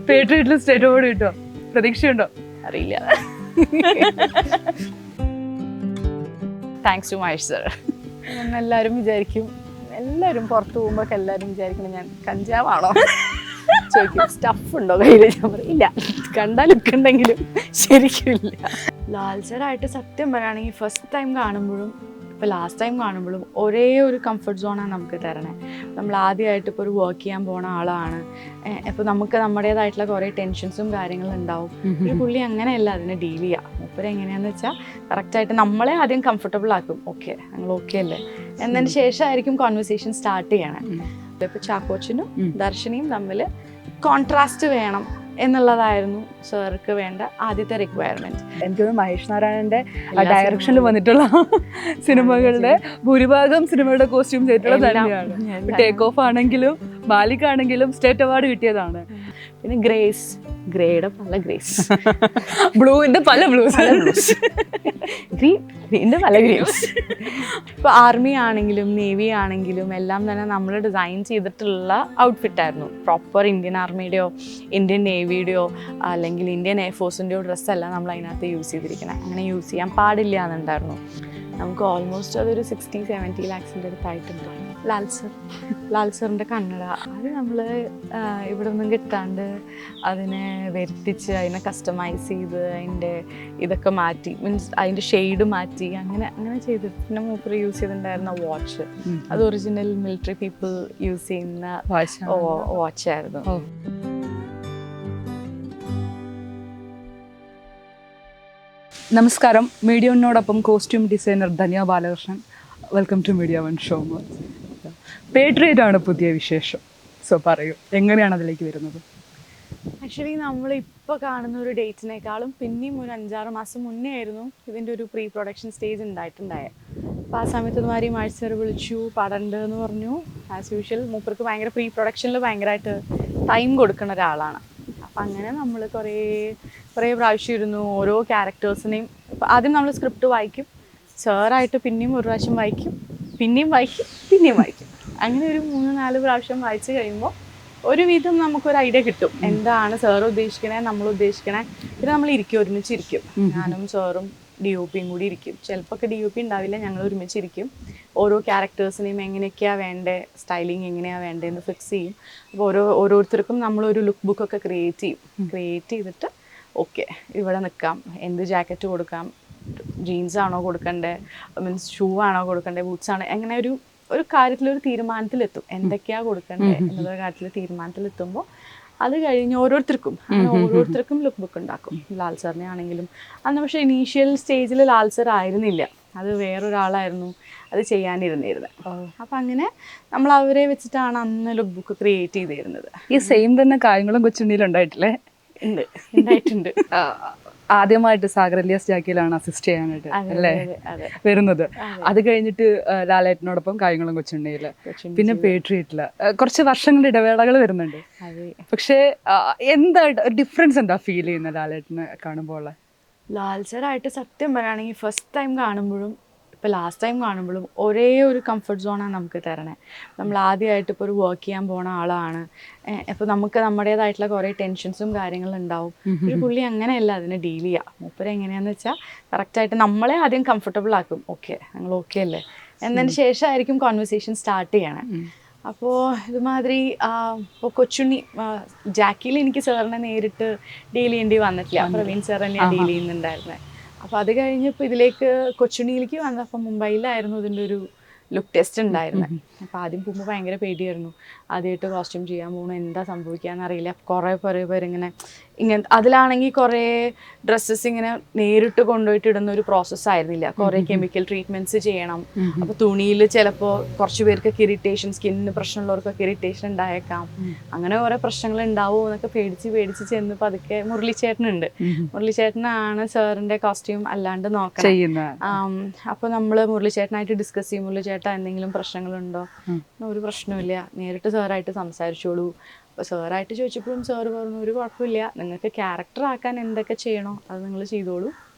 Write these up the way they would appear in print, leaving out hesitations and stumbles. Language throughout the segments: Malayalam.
പേട്രിയറ്റിൽ സ്റ്റേറ്റ് അവാർഡ് കിട്ടോ? പ്രതീക്ഷയുണ്ടോ? അറിയില്ല. Thanks to Mahesh sir. എല്ലാവരും വിചാരിക്കും, എല്ലാവരും പുറത്ത് പോകുമ്പോൾ എല്ലാവരും വിചാരിക്കണം ഞാൻ കഞ്ചാവാണോ ചോദിക്കും. സ്റ്റഫ് ഉണ്ടോ കയ്യിൽ? ഞാൻ പറയും ഇല്ല, കണ്ടാൽ ലുക്ക് ഉണ്ടെങ്കിലും ശരിക്കും ഇല്ല. ലാൽസറായിട്ട് സത്യം പറയുകയാണെങ്കിൽ ഫസ്റ്റ് ടൈം കാണുമ്പോഴും ഇപ്പോൾ ലാസ്റ്റ് ടൈം കാണുമ്പോഴും ഒരേ ഒരു കംഫർട്ട് സോണാണ് നമുക്ക് തരണേ. നമ്മൾ ആദ്യമായിട്ട് ഇപ്പോൾ ഒരു വർക്ക് ചെയ്യാൻ പോണ ആളാണ്. ഇപ്പോൾ നമുക്ക് നമ്മുടേതായിട്ടുള്ള കുറേ ടെൻഷൻസും കാര്യങ്ങളും ഉണ്ടാവും. ഒരു പുള്ളി അങ്ങനെയല്ല അതിനെ ഡീൽ ചെയ്യുക. മൂപ്പര് എങ്ങനെയാണെന്ന് വെച്ചാൽ കറക്റ്റായിട്ട് നമ്മളെ ആദ്യം കംഫർട്ടബിൾ ആക്കും. ഓക്കെ, ഞങ്ങൾ ഓക്കെ അല്ലേ എന്നതിന് ശേഷമായിരിക്കും കോൺവെർസേഷൻ സ്റ്റാർട്ട് ചെയ്യണേ. ഇപ്പോൾ ചാക്കോച്ചനും ദർശനയും തമ്മിൽ കോൺട്രാസ്റ്റ് വേണം എന്നുള്ളതായിരുന്നു സാർക്ക് വേണ്ട ആദ്യത്തെ റിക്വയർമെന്റ്. എനിക്ക് മഹേഷ് നാരായണന്റെ ഡയറക്ഷനിൽ വന്നിട്ടുള്ള സിനിമകളുടെ ഭൂരിഭാഗം സിനിമയുടെ കോസ്റ്റ്യൂം ചെയ്തിട്ടുള്ള തന്നെയാണ്. ടേക്ക് ഓഫ് ആണെങ്കിലും മാലിക് ആണെങ്കിലും സ്റ്റേറ്റ് അവാർഡ് കിട്ടിയതാണ്. പിന്നെ ഗ്രേയുടെ പല ഗ്രേസ്, ബ്ലൂവിന്റെ പല ബ്ലൂസ്, ഗ്രീൻ്റെ പല ഗ്രീൻസ്. ഇപ്പോൾ ആർമി ആണെങ്കിലും നേവി ആണെങ്കിലും എല്ലാം തന്നെ നമ്മൾ ഡിസൈൻ ചെയ്തിട്ടുള്ള ഔട്ട്ഫിറ്റായിരുന്നു. പ്രോപ്പർ ഇന്ത്യൻ ആർമിയുടെയോ ഇന്ത്യൻ നേവിയുടെയോ അല്ലെങ്കിൽ ഇന്ത്യൻ എയർഫോഴ്സിൻ്റെയോ ഡ്രസ്സല്ല നമ്മൾ അതിനകത്ത് യൂസ് ചെയ്തിരിക്കണം. അങ്ങനെ യൂസ് ചെയ്യാൻ പാടില്ല എന്നുണ്ടായിരുന്നു. നമുക്ക് ഓൾമോസ്റ്റ് അതൊരു 60-70 ലാക്സിൻ്റെ അടുത്തായിട്ടുണ്ട്. ലാൽസറിൻ്റെ കണ്ണട അത് നമ്മൾ ഇവിടെ ഒന്നും കിട്ടാണ്ട് അതിനെ വരുത്തിച്ച് അതിനെ കസ്റ്റമൈസ് ചെയ്ത് അതിൻ്റെ ഇതൊക്കെ മാറ്റി, മീൻസ് അതിൻ്റെ ഷെയ്ഡ് മാറ്റി അങ്ങനെ ചെയ്ത്. പിന്നെ മൂപ്പർ യൂസ് ചെയ്തിട്ടുണ്ടായിരുന്ന വാച്ച് അത് ഒറിജിനൽ മിലിറ്ററി പീപ്പിൾ യൂസ് ചെയ്യുന്ന വാച്ചായിരുന്നു. നമസ്കാരം. മീഡിയ വണ്ണോടൊപ്പം costume designer Dhanya Balakrishnan. Welcome to media one show. Patriot ആണ് പുതിയ വിശേഷം. സോ പറയൂ, എങ്ങനെയാണ് അതിലേക്ക് വരുന്നത്? ആക്ച്വലി നമ്മളിപ്പോൾ കാണുന്ന ഒരു ഡേറ്റിനേക്കാളും പിന്നെയും ഒരു 5-6 മാസം മുന്നേ ആയിരുന്നു ഇതിൻ്റെ ഒരു പ്രീ പ്രൊഡക്ഷൻ സ്റ്റേജ് ഉണ്ടായിട്ടുണ്ടായത്. അപ്പോൾ ആ സമയത്ത് ഇതുമാതിരി മത്സരം വിളിച്ചു, പടണ്ട് എന്ന് പറഞ്ഞു. ആസ് യൂഷ്വൽ മൂപ്പർക്ക് ഭയങ്കര പ്രീ പ്രൊഡക്ഷനിൽ ഭയങ്കരമായിട്ട് ടൈം കൊടുക്കുന്ന ഒരാളാണ്. അപ്പം അങ്ങനെ നമ്മൾ കുറേ പ്രാവശ്യം ഇരുന്നു. ഓരോ ക്യാരക്ടേഴ്സിനെയും ആദ്യം നമ്മൾ സ്ക്രിപ്റ്റ് വായിക്കും, സാറായിട്ട് പിന്നെയും ഒരു പ്രാവശ്യം വായിക്കും, പിന്നെയും വായിക്കും. അങ്ങനെ ഒരു 3-4 പ്രാവശ്യം വായിച്ച് കഴിയുമ്പോൾ ഒരുവിധം നമുക്കൊരു ഐഡിയ കിട്ടും എന്താണ് സാർ ഉദ്ദേശിക്കണേ, നമ്മൾ ഉദ്ദേശിക്കണേ. പിന്നെ നമ്മൾ ഒരുമിച്ചിരിക്കും. ഞാനും സാറും DOP കൂടി ഇരിക്കും. ചിലപ്പോൾ DOP ഉണ്ടാവില്ല, ഞങ്ങൾ ഒരുമിച്ചിരിക്കും. ഓരോ ക്യാരക്ടേഴ്സിനെയും എങ്ങനെയൊക്കെയാണ് വേണ്ടത്, സ്റ്റൈലിങ് എങ്ങനെയാണ് വേണ്ടതെന്ന് ഫിക്സ് ചെയ്യും. അപ്പോൾ ഓരോരുത്തർക്കും നമ്മളൊരു ലുക്ക് ബുക്കൊക്കെ ക്രിയേറ്റ് ചെയ്തിട്ട് ഓക്കെ ഇവിടെ നിൽക്കാം, എന്ത് ജാക്കറ്റ് കൊടുക്കാം, ജീൻസ് ആണോ കൊടുക്കണ്ടേ, മീൻസ് ഷൂ ആണോ കൊടുക്കണ്ടേ, ബൂട്ട്സ് ആണോ, അങ്ങനെ ഒരു കാര്യത്തിലൊരു തീരുമാനത്തിലെത്തും. എന്തൊക്കെയാണ് കൊടുക്കണ്ടേ എന്നുള്ള കാര്യത്തിൽ തീരുമാനത്തിലെത്തുമ്പോൾ അത് കഴിഞ്ഞ് ഓരോരുത്തർക്കും ലുക്ക് ബുക്ക് ഉണ്ടാക്കും. ലാൽസറിനെ ആണെങ്കിലും അന്ന് പക്ഷേ ഇനീഷ്യൽ സ്റ്റേജിൽ ലാൽസർ ആയിരുന്നില്ല, അത് വേറൊരാളായിരുന്നു അത് ചെയ്യാനിരുന്നിരുന്നത്. അപ്പം അങ്ങനെ നമ്മൾ അവരെ വെച്ചിട്ടാണ് അന്ന് ലുക്ക് ബുക്ക് ക്രിയേറ്റ് ചെയ്തിരുന്നത്. ഈ സെയിം തന്നെ കാര്യങ്ങളും കൊച്ചുണ്ണിയിലുണ്ടായിട്ടില്ലേ? ഉണ്ടായിട്ടുണ്ട്. ആദ്യമായിട്ട് സാഗർ എലിയാസ് ജാക്കിയിലാണ് അസിസ്റ്റ് ചെയ്യാനായിട്ട് അല്ലേ വരുന്നത്. അത് കഴിഞ്ഞിട്ട് ലാലേട്ടനോടൊപ്പം കാര്യങ്ങളും കൊച്ചുണ്ണിയില്, പിന്നെ പേട്രിയറ്റില് കുറച്ച് വർഷങ്ങളുടെ ഇടവേളകൾ വരുന്നുണ്ട്. പക്ഷേ എന്താ ഡിഫറൻസ് എന്താ ഫീൽ ചെയ്യുന്നത് ലാലേട്ടനെ കാണുമ്പോൾ? ലാൽസറായിട്ട് സത്യം പറയുകയാണെങ്കിൽ ഫസ്റ്റ് ടൈം കാണുമ്പോഴും ഇപ്പോൾ ലാസ്റ്റ് ടൈം കാണുമ്പോഴും ഒരേ ഒരു കംഫർട്ട് സോണാണ് നമുക്ക് തരണേ. നമ്മൾ ആദ്യമായിട്ട് ഇപ്പോൾ ഒരു വർക്ക് ചെയ്യാൻ പോണ ആളാണ്. ഇപ്പോൾ നമുക്ക് നമ്മുടേതായിട്ടുള്ള കുറേ ടെൻഷൻസും കാര്യങ്ങളും ഉണ്ടാവും. ഒരു പുള്ളി അങ്ങനെയല്ല അതിനെ ഡീൽ ചെയ്യുക. മൂപ്പര് എങ്ങനെയാണെന്ന് വെച്ചാൽ കറക്റ്റായിട്ട് നമ്മളെ ആദ്യം കംഫർട്ടബിൾ ആക്കും. ഓക്കെ, ഞങ്ങൾ ഓക്കെ അല്ലേ എന്നതിന് ശേഷമായിരിക്കും കോൺവെർസേഷൻ സ്റ്റാർട്ട് ചെയ്യണേ. അപ്പോൾ ഇതുമാതിരി ഇപ്പോൾ കൊച്ചുണ്ണി ജാക്കിയിൽ എനിക്ക് സാറിനെ നേരിട്ട് ഡീൽ ചെയ്യേണ്ടി വന്നിട്ടില്ല. പ്രവീൺ സാർ തന്നെയാണ് ഡീൽ ചെയ്യുന്നുണ്ടായിരുന്നത്. അപ്പോൾ അത് കഴിഞ്ഞപ്പോൾ ഇതിലേക്ക് കൊച്ചുണ്ണിയിലേക്ക് വന്നപ്പോൾ മുംബൈയിലായിരുന്നു ഇതിൻ്റെ ഒരു ലുക്ക് ടെസ്റ്റ് ഉണ്ടായിരുന്നത്. അപ്പോൾ ആദ്യം പോകുമ്പോൾ ഭയങ്കര പേടിയായിരുന്നു. ആദ്യമായിട്ട് കോസ്റ്റ്യൂം ചെയ്യാൻ പോകുന്നു, എന്താ സംഭവിക്കാമെന്നറിയില്ല. കുറേ പേരിങ്ങനെ അതിലാണെങ്കിൽ കുറേ ഡ്രസ്സസ് ഇങ്ങനെ നേരിട്ട് കൊണ്ടുപോയിട്ട് ഇടുന്ന ഒരു പ്രോസസ്സായിരുന്നില്ല. കുറേ കെമിക്കൽ ട്രീറ്റ്മെൻറ്റ്സ് ചെയ്യണം. അപ്പോൾ തുണിയിൽ ചിലപ്പോൾ കുറച്ച് പേർക്കൊക്കെ ഇറിറ്റേഷൻ, സ്കിന്നിന് പ്രശ്നമുള്ളവർക്കൊക്കെ ഇറിറ്റേഷൻ ഉണ്ടായേക്കാം. അങ്ങനെ കുറേ പ്രശ്നങ്ങൾ ഉണ്ടാവുമോ എന്നൊക്കെ പേടിച്ച് ചെന്ന് പതുക്കെ മുരളിച്ചേട്ടനാണ് സാറിൻ്റെ കോസ്റ്റ്യൂം അല്ലാണ്ട് നോക്കുന്നത്. അപ്പോൾ നമ്മൾ മുരളിച്ചേട്ടനായിട്ട് ഡിസ്കസ് ചെയ്യും. മുരളിച്ചേട്ടൻ എന്തെങ്കിലും പ്രശ്നങ്ങളുണ്ടോ? ഒരു പ്രശ്നമില്ല, നേരിട്ട് സാറായിട്ട് സംസാരിച്ചോളൂ. അപ്പോൾ സാറായിട്ട് ചോദിച്ചപ്പോഴും സാറ് പറഞ്ഞു ഒരു കുഴപ്പമില്ല, നിങ്ങൾക്ക് ക്യാരക്ടർ ആക്കാൻ എന്തൊക്കെ ചെയ്യണോ അത് നിങ്ങൾ ചെയ്തോളൂ,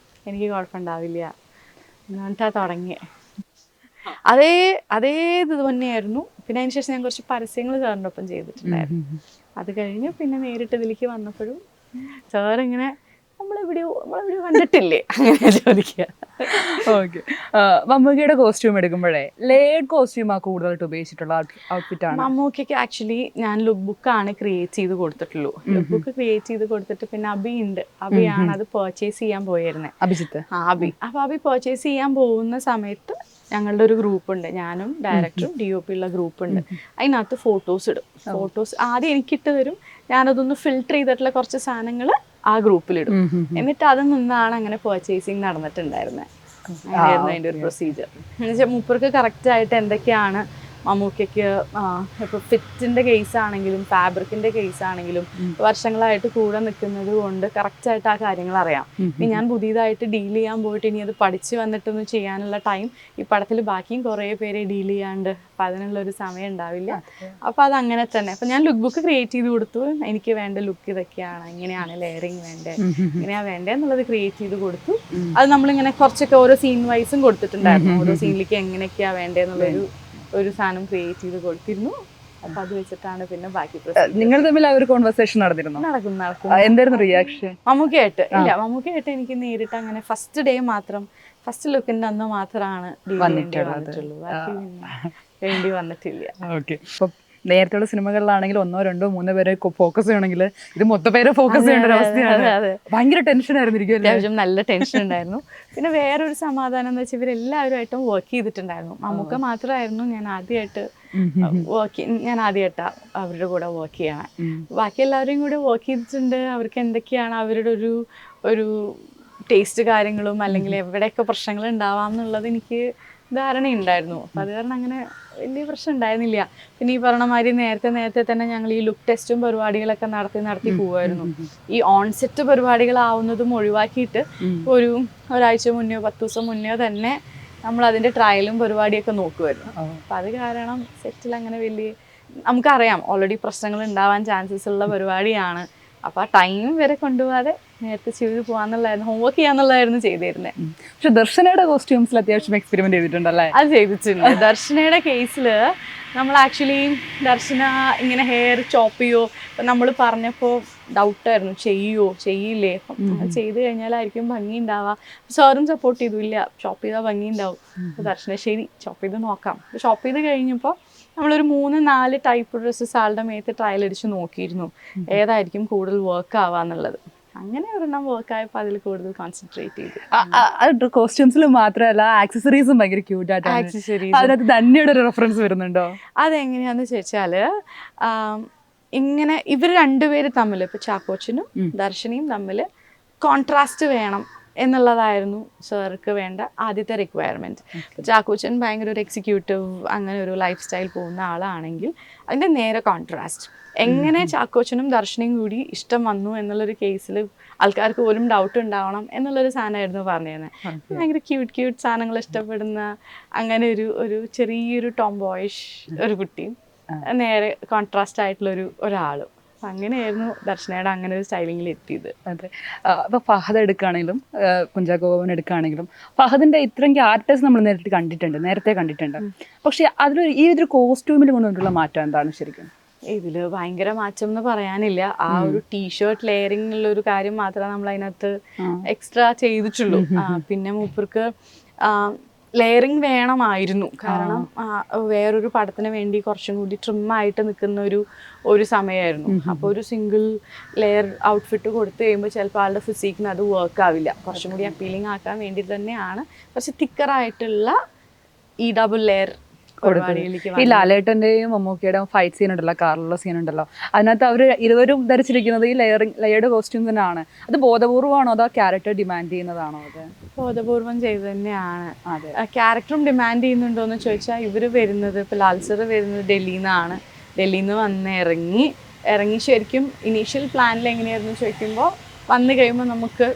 എനിക്ക് കുഴപ്പമുണ്ടാവില്ല എന്നിട്ടാ തുടങ്ങിയത്. അതേ ഇത് തന്നെയായിരുന്നു. പിന്നെ അതിന് ശേഷം ഞാൻ കുറച്ച് പരസ്യങ്ങൾ സാറിൻ്റെ ഒപ്പം ചെയ്തിട്ടുണ്ടായിരുന്നു. അത് കഴിഞ്ഞ് പിന്നെ നേരിട്ട് ഇതിലേക്ക് വന്നപ്പോഴും സാറിങ്ങനെ നമ്മളെവിടെയോ കണ്ടിട്ടില്ലേ അങ്ങനെ ചോദിക്കുക. ഓക്കെ. മമ്മൂക്കയുടെ കോസ്റ്റ്യൂം എടുക്കുമ്പോഴേ ലേഡ് കോസ്റ്റ്യൂമാ കൂടുതലായിട്ട് ഉപയോഗിച്ചിട്ടുള്ള ഔട്ട്ഫിറ്റ് ആണ്? മമ്മൂക്കയ്ക്ക് ആക്ച്വലി ഞാൻ ലുക്ക് ബുക്കാണ് ക്രിയേറ്റ് ചെയ്ത് കൊടുത്തിട്ടുള്ളൂ. ലുക്ക് ബുക്ക് ക്രിയേറ്റ് ചെയ്ത് കൊടുത്തിട്ട് പിന്നെ അബിയാണ് അത് പർച്ചേസ് ചെയ്യാൻ പോയിരുന്നത്. അഭിജിത്ത്. അബി. അപ്പോൾ അബി പർച്ചേസ് ചെയ്യാൻ പോകുന്ന സമയത്ത് ഞങ്ങളുടെ ഒരു ഗ്രൂപ്പ് ഉണ്ട്, ഞാനും ഡയറക്ടറും DOP ഉള്ള ഗ്രൂപ്പ് ഉണ്ട്. അതിനകത്ത് ഫോട്ടോസ് ഇടും. ഫോട്ടോസ് ആദ്യം എനിക്കിട്ട് തരും, ഞാനതൊന്ന് ഫിൽട്ടർ ചെയ്തിട്ടുള്ള കുറച്ച് സാധനങ്ങൾ ആ ഗ്രൂപ്പിലിടും. എന്നിട്ട് അതിൽ നിന്നാണ് അങ്ങനെ പർച്ചേസിങ് നടന്നിട്ടുണ്ടായിരുന്നത്. അങ്ങനെയായിരുന്നു അതിൻ്റെ ഒരു പ്രൊസീജിയർ. എന്നുവെച്ചാൽ മൂപ്പർക്ക് കറക്റ്റായിട്ട് എന്തൊക്കെയാണ് മമ്മൂക്കയ്ക്ക് ഇപ്പോൾ ഫിറ്റിൻ്റെ കേസ് ആണെങ്കിലും ഫാബ്രിക്കിൻ്റെ കേസ് ആണെങ്കിലും വർഷങ്ങളായിട്ട് കൂടെ നിൽക്കുന്നത് കൊണ്ട് കറക്റ്റായിട്ട് ആ കാര്യങ്ങൾ അറിയാം. ഇനി ഞാൻ പുതിയതായിട്ട് ഡീൽ ചെയ്യാൻ പോയിട്ട് ഇനി അത് പഠിച്ച് വന്നിട്ടൊന്നും ചെയ്യാനുള്ള ടൈം ഈ പടത്തിൽ ബാക്കിയും കുറേ പേരെ ഡീൽ ചെയ്യാണ്ട് അപ്പം അതിനുള്ളൊരു സമയം ഉണ്ടാവില്ല. അപ്പോൾ അതങ്ങനെ തന്നെ. അപ്പം ഞാൻ ലുക്ക് ബുക്ക് ക്രിയേറ്റ് ചെയ്ത് കൊടുത്തു. എനിക്ക് വേണ്ട ലുക്ക് ഇതൊക്കെയാണ്, ഇങ്ങനെയാണ് ലെയറിങ് വേണ്ടത്, ഇങ്ങനെയാണ് വേണ്ടത് എന്നുള്ളത് ക്രിയേറ്റ് ചെയ്ത് കൊടുത്തു. അത് നമ്മളിങ്ങനെ കുറച്ചൊക്കെ ഓരോ സീൻ വൈസും കൊടുത്തിട്ടുണ്ടായിരുന്നു. ഓരോ സീനിലേക്ക് എങ്ങനെയൊക്കെയാണ് വേണ്ടതെന്നുള്ളൊരു സാധനം ക്രിയേറ്റ് ചെയ്ത് കൊടുത്തിരുന്നു. അപ്പൊ അത് വെച്ചിട്ടാണ് പിന്നെ ബാക്കി നിങ്ങൾ തമ്മിൽ ആ ഒരു കോൺവെർസേഷൻ നടന്നിരുന്നു? നടക്കും. എന്തായിരുന്നു റിയാക്ഷൻ? മമ്മൂക്കയായിട്ട് എനിക്ക് നേരിട്ട് അങ്ങനെ ഫസ്റ്റ് ഡേ മാത്രം, ഫസ്റ്റ് ലുക്കിന്റെ അന്ന് മാത്രമാണ് വന്നിട്ടുള്ളൂ. ബാക്കി വേണ്ടി വന്നിട്ടില്ല. ഓക്കെ. അപ്പൊ നേരത്തെയുള്ള സിനിമകളിലാണെങ്കിൽ 1, 2, 3 പേരെ ഫോക്കസ് ചെയ്യണമെങ്കിൽ ഇത് മൊത്തം പേരെ ഫോക്കസ് ചെയ്യേണ്ട ഒരു അവസ്ഥയാണ്. ഭയങ്കര ടെൻഷൻ ആയിരുന്നു. അത്യാവശ്യം നല്ല ടെൻഷൻ ഉണ്ടായിരുന്നു. പിന്നെ വേറൊരു സമാധാനം എന്ന് വെച്ചാൽ ഇവരെല്ലാവരുമായിട്ടും വർക്ക് ചെയ്തിട്ടുണ്ടായിരുന്നു. മമ്മൂക്ക മാത്രമായിരുന്നു ഞാൻ ആദ്യമായിട്ടാണ് അവരുടെ കൂടെ വർക്ക് ചെയ്യണേ. ബാക്കി എല്ലാവരെയും കൂടെ വർക്ക് ചെയ്തിട്ടുണ്ട്. അവർക്ക് എന്തൊക്കെയാണ് അവരുടെ ഒരു ടേസ്റ്റ് കാര്യങ്ങളും അല്ലെങ്കിൽ എവിടെയൊക്കെ പ്രശ്നങ്ങൾ ഉണ്ടാവാം എന്നുള്ളത് എനിക്ക് ധാരണയുണ്ടായിരുന്നു. അപ്പം അത് കാരണം അങ്ങനെ വലിയ പ്രശ്നം ഉണ്ടായിരുന്നില്ല. പിന്നെ ഈ പറഞ്ഞ മാതിരി നേരത്തെ തന്നെ ഞങ്ങൾ ഈ ലുക്ക് ടെസ്റ്റും പരിപാടികളൊക്കെ നടത്തി പോവായിരുന്നു. ഈ ഓൺസെറ്റ് പരിപാടികളാവുന്നതും ഒഴിവാക്കിയിട്ട് ഒരാഴ്ച മുന്നോ 10 ദിവസം മുന്നോ തന്നെ നമ്മൾ അതിൻ്റെ ട്രയലും പരിപാടിയൊക്കെ നോക്കുമായിരുന്നു. അപ്പം അത് കാരണം സെറ്റിൽ അങ്ങനെ വലിയ നമുക്കറിയാം ഓൾറെഡി പ്രശ്നങ്ങൾ ഉണ്ടാവാൻ ചാൻസസ് ഉള്ള പരിപാടിയാണ്. അപ്പോൾ ആ ടൈം വരെ കൊണ്ടുപോകാതെ നേരത്തെ ചെയ്ത് പോകാന്നുള്ളതായിരുന്നു, ഹോംവർക്ക് ചെയ്യാന്നുള്ളതായിരുന്നു ചെയ്തിരുന്നത്. പക്ഷെ ദർശനയുടെ കോസ്റ്റ്യൂംസിൽ അത്യാവശ്യം എക്സ്പെരിമെന്റ് ചെയ്തിട്ടുണ്ടല്ലേ? അത് ചെയ്തിട്ടുണ്ട്. ദർശനയുടെ കേസിൽ നമ്മൾ ആക്ച്വലി ദർശന ഇങ്ങനെ ഹെയർ ചോപ്പ് ചെയ്യോ, ഇപ്പം നമ്മൾ പറഞ്ഞപ്പോൾ ഡൗട്ടായിരുന്നു ചെയ്യില്ലേ, അപ്പം ചെയ്ത് കഴിഞ്ഞാലായിരിക്കും ഭംഗി ഉണ്ടാവുക. സാറും സപ്പോർട്ട് ചെയ്തു, ഇല്ല ചോപ്പ് ചെയ്താൽ ഭംഗി ഉണ്ടാവും. അപ്പോൾ ദർശന ശരി ചോപ്പ് ചെയ്ത് നോക്കാം. ചോപ്പ് ചെയ്ത് കഴിഞ്ഞപ്പോൾ നമ്മളൊരു 3-4 ടൈപ്പ് ഡ്രസ്സസ് ആളുടെ മേത്ത് ട്രയൽ അടിച്ച് നോക്കിയിരുന്നു, ഏതായിരിക്കും കൂടുതൽ വർക്ക് ആവാന്നുള്ളത്. അങ്ങനെ ഒരെണ്ണം വർക്കായപ്പോൾ അതിൽ കൂടുതൽ കോൺസെൻട്രേറ്റ് ചെയ്തു. കോസ്റ്റ്യൂംസിൽ മാത്രമല്ല ആക്സസറീസും ഭയങ്കര ക്യൂട്ടായിട്ടാണ്. അതിനകത്ത് ധന്യയുടെ ഒരു റെഫറൻസ് വരുന്നുണ്ടോ? അതെങ്ങനെയാന്ന് ചോദിച്ചാൽ ഇങ്ങനെ ഇവർ രണ്ടുപേര് തമ്മിൽ, ഇപ്പോൾ ചാക്കോച്ചനും ദർശനയും തമ്മിൽ കോൺട്രാസ്റ്റ് വേണം എന്നുള്ളതായിരുന്നു സാർക്ക് വേണ്ട ആദ്യത്തെ റിക്വയർമെൻറ്റ്. ചാക്കോച്ചൻ ഭയങ്കര ഒരു എക്സിക്യൂട്ടീവ് അങ്ങനെ ഒരു ലൈഫ് സ്റ്റൈൽ പോകുന്ന ആളാണെങ്കിൽ അതിൻ്റെ നേരെ കോൺട്രാസ്റ്റ്. എങ്ങനെ ചാക്കോച്ചനും ദർശനയും കൂടി ഇഷ്ടം വന്നു എന്നുള്ളൊരു കേസിൽ ആൾക്കാർക്ക് പോലും ഡൗട്ട് ഉണ്ടാവണം എന്നുള്ളൊരു സാധനമായിരുന്നു പറഞ്ഞിരുന്നത്. ഭയങ്കര ക്യൂട്ട് സാധനങ്ങൾ ഇഷ്ടപ്പെടുന്ന അങ്ങനെ ഒരു ചെറിയൊരു ടോം ബോയിഷ് ഒരു കുട്ടിയും നേരെ കോൺട്രാസ്റ്റ് ആയിട്ടുള്ള ഒരാളും. അങ്ങനെയായിരുന്നു ദർശനയുടെ അങ്ങനെ ഒരു സ്റ്റൈലിങ്ങിൽ എത്തിയത്. അതെ. അപ്പോൾ ഫഹദ് എടുക്കുകയാണെങ്കിലും കുഞ്ചാക്കോ ബോബൻ എടുക്കുകയാണെങ്കിലും ഫഹദിൻ്റെ ഇത്രയും ക്യാരക്ടേഴ്സ് നമ്മൾ നേരത്തെ കണ്ടിട്ടുണ്ട്. പക്ഷെ ഈ ഒരു കോസ്റ്റ്യൂമിൽ കൊണ്ടുള്ള മാറ്റം എന്താണ് ശരിക്കും? ഇതിൽ ഭയങ്കര മാറ്റം എന്ന് പറയാനില്ല. ആ ഒരു ടീഷർട്ട് ലെയറിംഗ് ഉള്ള ഒരു കാര്യം മാത്രമേ നമ്മൾ അതിനകത്ത് എക്സ്ട്രാ ചെയ്തിട്ടുള്ളൂ. പിന്നെ മൂപ്പർക്ക് ലെയറിങ് വേണമായിരുന്നു. കാരണം വേറൊരു പടത്തിന് വേണ്ടി കുറച്ചും കൂടി ട്രിമ്മായിട്ട് നിൽക്കുന്ന ഒരു സമയമായിരുന്നു. അപ്പോൾ ഒരു സിംഗിൾ ലെയർ ഔട്ട്ഫിറ്റ് കൊടുത്തു കഴിയുമ്പോൾ ചിലപ്പോൾ ആളുടെ ഫിസിക്കിന് അത് വർക്ക് ആവില്ല. കുറച്ചും കൂടി അപ്പീലിംഗ് ആക്കാൻ വേണ്ടി തന്നെയാണ് കുറച്ച് തിക്കറായിട്ടുള്ള ഈ ഡബിൾ ലെയർ. ഈ ലാലേട്ടന്റെയും മമ്മൂക്കയുടെയും ഫൈറ്റ് സീൻ ഉണ്ടല്ലോ, കാറിലുള്ള സീൻ ഉണ്ടല്ലോ, അതിനകത്ത് അവർ ഇരുവരും ധരിച്ചിരിക്കുന്നത് ഈ ലെയർഡ് കോസ്റ്റ്യൂം തന്നെയാണ്. അത് ബോധപൂർവമാണോ അതോ ക്യാരക്ടർ ഡിമാൻഡ് ചെയ്യുന്നതാണോ? അത് ബോധപൂർവം ചെയ്ത് തന്നെയാണ്. ക്യാരക്ടറും ഡിമാൻഡ് ചെയ്യുന്നുണ്ടോ എന്ന് ചോദിച്ചാൽ ഇവർ വരുന്നത്, ഇപ്പോൾ ലാൽസർ വരുന്നത് ഡൽഹിയിൽ നിന്ന് വന്ന് ഇറങ്ങി ശരിക്കും ഇനീഷ്യൽ പ്ലാനിൽ എങ്ങനെയായിരുന്നു ചോദിക്കുമ്പോൾ വന്നു കഴിയുമ്പോൾ നമുക്ക്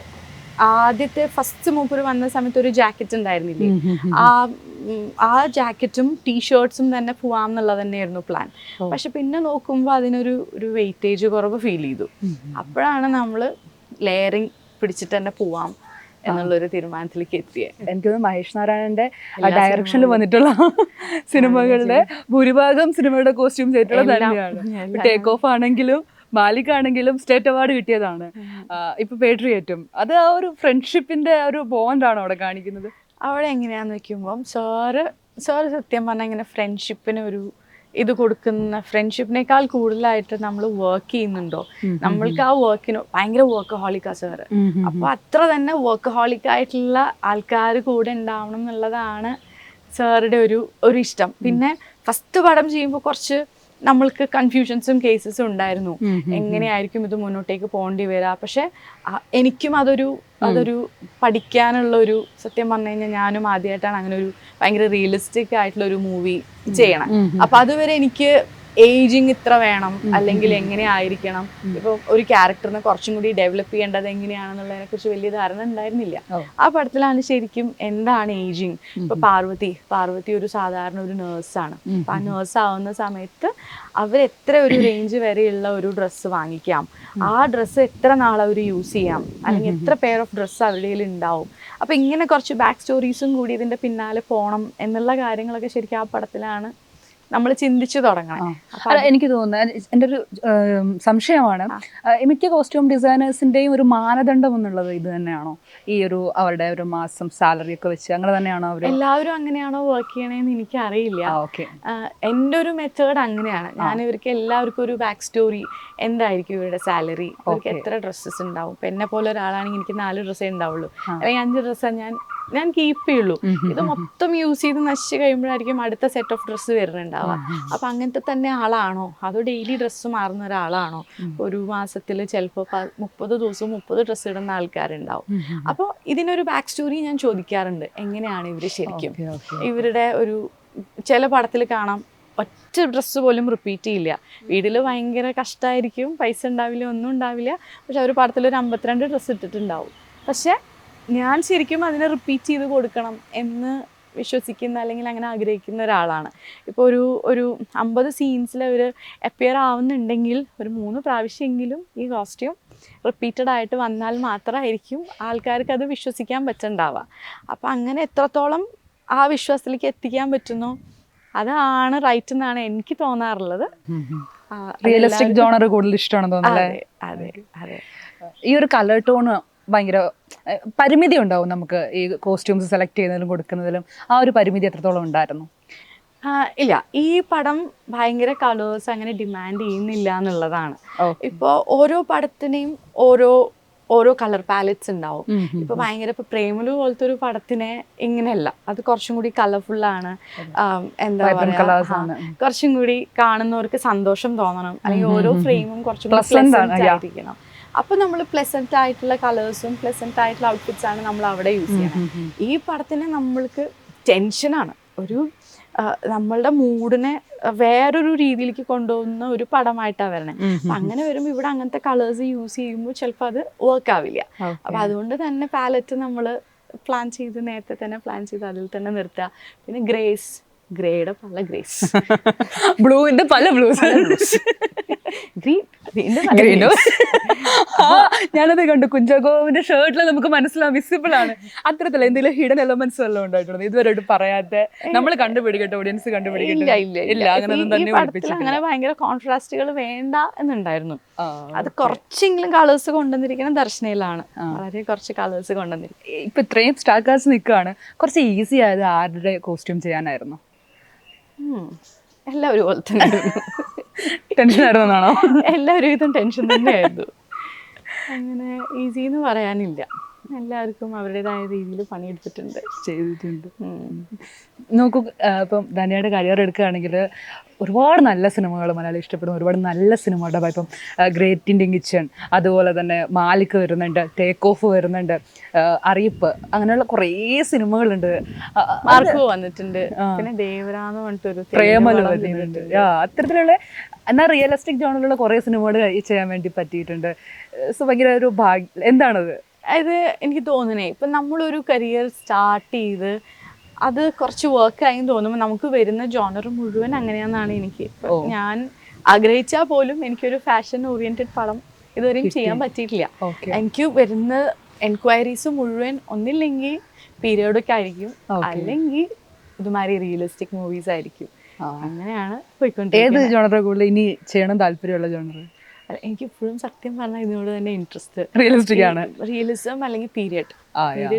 ആദ്യത്തെ ഫസ്റ്റ് മൂപ്പര് വന്ന സമയത്ത് ഒരു ജാക്കറ്റ് ഉണ്ടായിരുന്നില്ലേ, ആ ജാക്കറ്റും ടീഷർട്ട്സും തന്നെ പോവാം എന്നുള്ളത് തന്നെയായിരുന്നു പ്ലാൻ. പക്ഷെ പിന്നെ നോക്കുമ്പോൾ അതിനൊരു വെയിറ്റേജ് കുറവ് ഫീൽ ചെയ്തു. അപ്പോഴാണ് നമ്മൾ ലെയറിങ് പിടിച്ചിട്ട് തന്നെ പോവാം എന്നുള്ളൊരു തീരുമാനത്തിലേക്ക് എത്തിയത്. എനിക്കത് മഹേഷ് നാരായണന്റെ ഡയറക്ഷനിൽ വന്നിട്ടുള്ള സിനിമകളുടെ ഭൂരിഭാഗം സിനിമയുടെ കോസ്റ്റ്യൂം ചെയ്തിട്ടുള്ളത് തന്നെയാണ്. ടേക്ക് ഓഫ് ആണെങ്കിലും മാലിക് ആണെങ്കിലും സ്റ്റേറ്റ് അവാർഡ് കിട്ടിയതാണ്. ഇപ്പൊ പേട്രിയറ്റും അത് ആ ഒരു ഫ്രണ്ട്ഷിപ്പിന്റെ ഒരു ബോണ്ടാണ് അവിടെ കാണിക്കുന്നത്. അവിടെ എങ്ങനെയാന്ന് വെക്കുമ്പം സാറ് സത്യം പറഞ്ഞാൽ ഇങ്ങനെ ഫ്രണ്ട്ഷിപ്പിന് ഒരു ഇത് കൊടുക്കുന്ന, ഫ്രണ്ട്ഷിപ്പിനേക്കാൾ കൂടുതലായിട്ട് നമ്മൾ വർക്ക് ചെയ്യുന്നുണ്ടോ, നമ്മൾക്ക് ആ വർക്കിന് ഭയങ്കര വർക്കഹോളിക്കാ സാറ്. അപ്പൊ അത്ര തന്നെ വർക്കഹോളിക് ആയിട്ടുള്ള ആൾക്കാർ കൂടെ ഉണ്ടാവണം എന്നുള്ളതാണ് സാറുടെ ഒരു ഇഷ്ടം. പിന്നെ ഫസ്റ്റ് പടം ചെയ്യുമ്പോൾ കുറച്ച് നമ്മൾക്ക് കൺഫ്യൂഷൻസും കേസസും ഉണ്ടായിരുന്നു, എങ്ങനെയായിരിക്കും ഇത് മുന്നോട്ടേക്ക് പോകേണ്ടി വരിക. പക്ഷെ എനിക്കും അതൊരു പഠിക്കാനുള്ള ഒരു, സത്യം പറഞ്ഞു കഴിഞ്ഞാൽ ഞാനും ആദ്യമായിട്ടാണ് അങ്ങനെ ഒരു ഭയങ്കര റിയലിസ്റ്റിക് ആയിട്ടുള്ള ഒരു മൂവി ചെയ്യണം. അപ്പൊ അതുവരെ എനിക്ക് ഏജിങ് ഇത്ര വേണം അല്ലെങ്കിൽ എങ്ങനെ ആയിരിക്കണം, ഇപ്പൊ ഒരു ക്യാരക്ടറിനെ കുറച്ചും കൂടി ഡെവലപ്പ് ചെയ്യേണ്ടത് എങ്ങനെയാണെന്നുള്ളതിനെ കുറിച്ച് വലിയ ധാരണ ഉണ്ടായിരുന്നില്ല. ആ പടത്തിലാണ് ശരിക്കും എന്താണ് ഏജിങ്. ഇപ്പൊ പാർവതി ഒരു സാധാരണ ഒരു നേഴ്സാണ്. അപ്പൊ ആ നേഴ്സ് ആവുന്ന സമയത്ത് അവരെത്ര ഒരു റേഞ്ച് വരെയുള്ള ഒരു ഡ്രസ്സ് വാങ്ങിക്കാം, ആ ഡ്രസ്സ് എത്ര നാൾ അവർ യൂസ് ചെയ്യാം, അല്ലെങ്കിൽ എത്ര പെയർ ഓഫ് ഡ്രസ്സ് അവരുടെ കയ്യിൽ ഉണ്ടാവും. അപ്പൊ ഇങ്ങനെ കുറച്ച് ബാക്ക് സ്റ്റോറീസും കൂടി ഇതിന്റെ പിന്നാലെ പോകണം എന്നുള്ള കാര്യങ്ങളൊക്കെ ശരിക്കും ആ പടത്തിലാണ് നമ്മൾ ചിന്തിച്ചു തുടങ്ങണം. എനിക്ക് തോന്നുന്നത്, എൻ്റെ ഒരു സംശയമാണ്, മിക്ക കോസ്റ്റ്യൂം ഡിസൈനേഴ്സിന്റെയും ഒരു മാനദണ്ഡം എന്നുള്ളത് ഇത് തന്നെയാണോ? ഈ ഒരു അവരുടെ ഒരു മാസം സാലറി ഒക്കെ വെച്ച് അങ്ങനെ തന്നെയാണോ അവർ എല്ലാവരും അങ്ങനെയാണോ വർക്ക് ചെയ്യണേന്ന് എനിക്ക് അറിയില്ല. എൻ്റെ ഒരു മെത്തേഡ് അങ്ങനെയാണ്. ഞാൻ ഇവർക്ക് എല്ലാവർക്കും ഒരു ബാക്ക് സ്റ്റോറി, എന്തായിരിക്കും ഇവരുടെ സാലറി, ഇവർക്ക് എത്ര ഡ്രസ്സസ് ഉണ്ടാവും. ഇപ്പൊ എന്നെ പോലെ ഒരാളാണെങ്കിൽ എനിക്ക് 4 ഡ്രസ്സേ ഉണ്ടാവുള്ളൂ, അല്ലെങ്കിൽ 5 ഡ്രസ്സാണ് ഞാൻ കീപ്പ് ചെയ്യുള്ളൂ. ഇത് മൊത്തം യൂസ് ചെയ്ത് നശിച്ച് കഴിയുമ്പോഴായിരിക്കും അടുത്ത സെറ്റ് ഓഫ് ഡ്രസ്സ് വരുന്നുണ്ടാവുക. അപ്പൊ അങ്ങനത്തെ തന്നെ ആളാണോ, അതോ ഡെയിലി ഡ്രസ്സ് മാറുന്ന ഒരാളാണോ? ഒരു മാസത്തിൽ ചിലപ്പോൾ 30 ദിവസവും 30 ഡ്രസ്സ് ഇടുന്ന ആൾക്കാരുണ്ടാവും. അപ്പോൾ ഇതിനൊരു ബാക്ക് സ്റ്റോറി ഞാൻ ചോദിക്കാറുണ്ട്, എങ്ങനെയാണ് ഇവർ ശരിക്കും, ഇവരുടെ ഒരു ചില പടത്തിൽ കാണാം ഒറ്റ ഡ്രസ്സ് പോലും റിപ്പീറ്റ് ചെയ്യില്ല. വീട്ടിൽ ഭയങ്കര കഷ്ടമായിരിക്കും, പൈസ ഉണ്ടാവില്ല, ഒന്നും ഉണ്ടാവില്ല, പക്ഷെ അവർ പടത്തിൽ ഒരു 52 ഡ്രസ്സ് ഇട്ടിട്ടുണ്ടാവും. പക്ഷെ ഞാൻ ശരിക്കും അതിനെ റിപ്പീറ്റ് ചെയ്ത് കൊടുക്കണം എന്ന് വിശ്വസിക്കുന്ന അല്ലെങ്കിൽ അങ്ങനെ ആഗ്രഹിക്കുന്ന ഒരാളാണ്. ഇപ്പോൾ ഒരു 50 സീൻസിൽ അവർ അപ്പിയർ ആവുന്നുണ്ടെങ്കിൽ ഒരു 3 പ്രാവശ്യമെങ്കിലും ഈ കോസ്റ്റ്യൂം റിപ്പീറ്റഡ് ആയിട്ട് വന്നാൽ മാത്രമായിരിക്കും ആൾക്കാർക്ക് അത് വിശ്വസിക്കാൻ പറ്റുന്നുണ്ടാവുക. അപ്പം അങ്ങനെ എത്രത്തോളം ആ വിശ്വാസത്തിലേക്ക് എത്തിക്കാൻ പറ്റുന്നോ അതാണ് റൈറ്റ് എന്നാണ് എനിക്ക് തോന്നാറുള്ളത്. റിയലിസ്റ്റിക് ജോണർ കൂടുതൽ ഇഷ്ടമാണെന്ന് തോന്നുന്നത്. അതെ അതെ. ഈ ഒരു കളർ ടോണ് ഭയങ്കര പരിമിതി ഉണ്ടാവും നമുക്ക് ഈ കോസ്റ്റ്യൂംസ് സെലക്ട് ചെയ്യുന്നതിലും കൊടുക്കുന്നതിലും. ആ ഒരു പരിമിതി എത്രത്തോളം ഉണ്ടായിരുന്നു? ഇല്ല, ഈ പടം ഭയങ്കര കളേഴ്സ് അങ്ങനെ ഡിമാൻഡ് ചെയ്യുന്നില്ല എന്നുള്ളതാണ്. ഇപ്പോൾ ഓരോ പടത്തിനെയും ഓരോ കളർ പാലറ്റ്സ് ഉണ്ടാവും. ഇപ്പൊ ഭയങ്കര ഇപ്പൊ പ്രേമലു പോലത്തെ ഒരു പടത്തിനെ ഇങ്ങനെയല്ല, അത് കുറച്ചും കൂടി കളർഫുള്ളാണ്, എന്താ പറയാ, കുറച്ചും കൂടി കാണുന്നവർക്ക് സന്തോഷം തോന്നണം, അല്ലെങ്കിൽ ഓരോ ഫ്രെയിമും കുറച്ചും കൂടി ആയിരിക്കണം. അപ്പൊ നമ്മൾ പ്ലസന്റ് ആയിട്ടുള്ള കളേഴ്സും പ്ലസന്റ് ആയിട്ടുള്ള ഔട്ട്ഫിറ്റ്സ് ആണ് നമ്മൾ അവിടെ യൂസ് ചെയ്യണം. ഈ പടത്തിന് നമ്മൾക്ക് ടെൻഷനാണ്, നമ്മളുടെ മൂഡിനെ വേറൊരു രീതിയിലേക്ക് കൊണ്ടുപോകുന്ന ഒരു പടമായിട്ടാണ് വരണേ. അപ്പൊ അങ്ങനെ വരുമ്പോൾ ഇവിടെ അങ്ങനത്തെ കളേഴ്സ് യൂസ് ചെയ്യുമ്പോൾ ചിലപ്പോൾ അത് വർക്ക് ആവില്ല. അപ്പൊ അതുകൊണ്ട് തന്നെ പാലറ്റ് നമ്മൾ നേരത്തെ തന്നെ പ്ലാൻ ചെയ്ത് അതിൽ തന്നെ നിർത്തുക. പിന്നെ ഗ്രേയുടെ പല ഗ്രേസ്, ബ്ലൂവിന്റെ പല ബ്ലൂസ്, ഞാനത് കണ്ടു. കുഞ്ചാക്കോവിന്റെ ഷർട്ടിൽ നമുക്ക് മനസ്സിലാവും, വിസിബിൾ ആണ്. അത്തരത്തില് എന്തെങ്കിലും ഹിഡൻ എലമെന്റ്സ് വല്ലതും ഉണ്ടായിട്ടുണ്ടോ ഇതുവരെ പറയാത്ത? നമ്മൾ കണ്ടുപിടിക്കട്ടെ, ഓഡിയൻസ് കണ്ടുപിടിക്കട്ടെ? ഇല്ല, അങ്ങനെ ഭയങ്കര കോൺട്രാസ്റ്റുകൾ വേണ്ട എന്നുണ്ടായിരുന്നു. അത് കുറച്ചെങ്കിലും കളേഴ്സ് കൊണ്ടുവന്നിരിക്കണം ദർശനയിലാണ്, വളരെ കുറച്ച് കളേഴ്സ് കൊണ്ടുവന്നിരിക്കും. ഇപ്പൊ ഇത്രയും സ്റ്റാർ കാസ്റ്റ് നിൽക്കുകയാണ്, കുറച്ച് ഈസി ആയത് ആരുടെ കോസ്റ്റ്യൂം ചെയ്യാനായിരുന്നു? എല്ലാവരും പോലെ തന്നെ ടെൻഷൻ ആയിരുന്നാണോ? എല്ലാവരും ഇതും ടെൻഷൻ തന്നെയായിരുന്നു. അങ്ങനെ ഈസി എന്ന് പറയാനില്ല, എല്ലാവർക്കും അവരുടേതായ രീതിയിൽ ചെയ്തിട്ടുണ്ട്. നോക്കൂ, ഇപ്പം ധന്യയുടെ കരിയർ എടുക്കുകയാണെങ്കിൽ ഒരുപാട് നല്ല സിനിമകൾ മലയാളി ഇഷ്ടപ്പെടും, ഒരുപാട് നല്ല സിനിമകളുടെ ഇപ്പം ഗ്രേറ്റ് ഇന്ത്യൻ കിച്ചൺ, അതുപോലെ തന്നെ മാലിക് വരുന്നുണ്ട്, ടേക്ക് ഓഫ് വരുന്നുണ്ട്, അറിയിപ്പ്, അങ്ങനെയുള്ള കുറേ സിനിമകളുണ്ട്. മാർക്ക് വന്നിട്ടുണ്ട്, പിന്നെ ദേവരാന്ന് പറഞ്ഞിട്ടൊരു പ്രേമലു വരുന്നുണ്ട്. അത്തരത്തിലുള്ള എന്നാൽ റിയലിസ്റ്റിക് ജോണിലുള്ള കുറേ സിനിമകൾ ചെയ്യാൻ വേണ്ടി പറ്റിയിട്ടുണ്ട്. സോ ഭയങ്കര ഒരു ഭാഗ്യം. എന്താണത്? അത് എനിക്ക് തോന്നണേ, ഇപ്പം നമ്മളൊരു കരിയർ സ്റ്റാർട്ട് ചെയ്ത് അത് കുറച്ച് വർക്കായി തോന്നുമ്പോൾ നമുക്ക് വരുന്ന ജോണർ മുഴുവൻ അങ്ങനെയാണെന്നാണ് എനിക്ക്. ഞാൻ ആഗ്രഹിച്ചാൽ പോലും എനിക്കൊരു ഫാഷൻ ഓറിയന്റഡ് പടം ഇതുവരെയും ചെയ്യാൻ പറ്റിയിട്ടില്ല. എനിക്ക് വരുന്ന എൻക്വയറീസ് മുഴുവൻ ഒന്നില്ലെങ്കിൽ പീരിയോഡിക് ആയിരിക്കും, അല്ലെങ്കിൽ ഇതുമാതിരി റിയലിസ്റ്റിക് മൂവീസ് ആയിരിക്കും. അങ്ങനെയാണ് പോയിക്കൊണ്ടിരിക്കുന്നത്. ഏത് ജോണറ കൂടുതൽ ഇനി ചെയ്യണം താല്പര്യമുള്ള ജോണർ? എനിക്ക് ഇപ്പോഴും സത്യം പറഞ്ഞാൽ ഇതിനോട് തന്നെ ഇൻട്രസ്റ്റ് റിയലിസ്റ്റിക് ആണ്. റിയലിസം അല്ലെങ്കിൽ പീരിയഡ്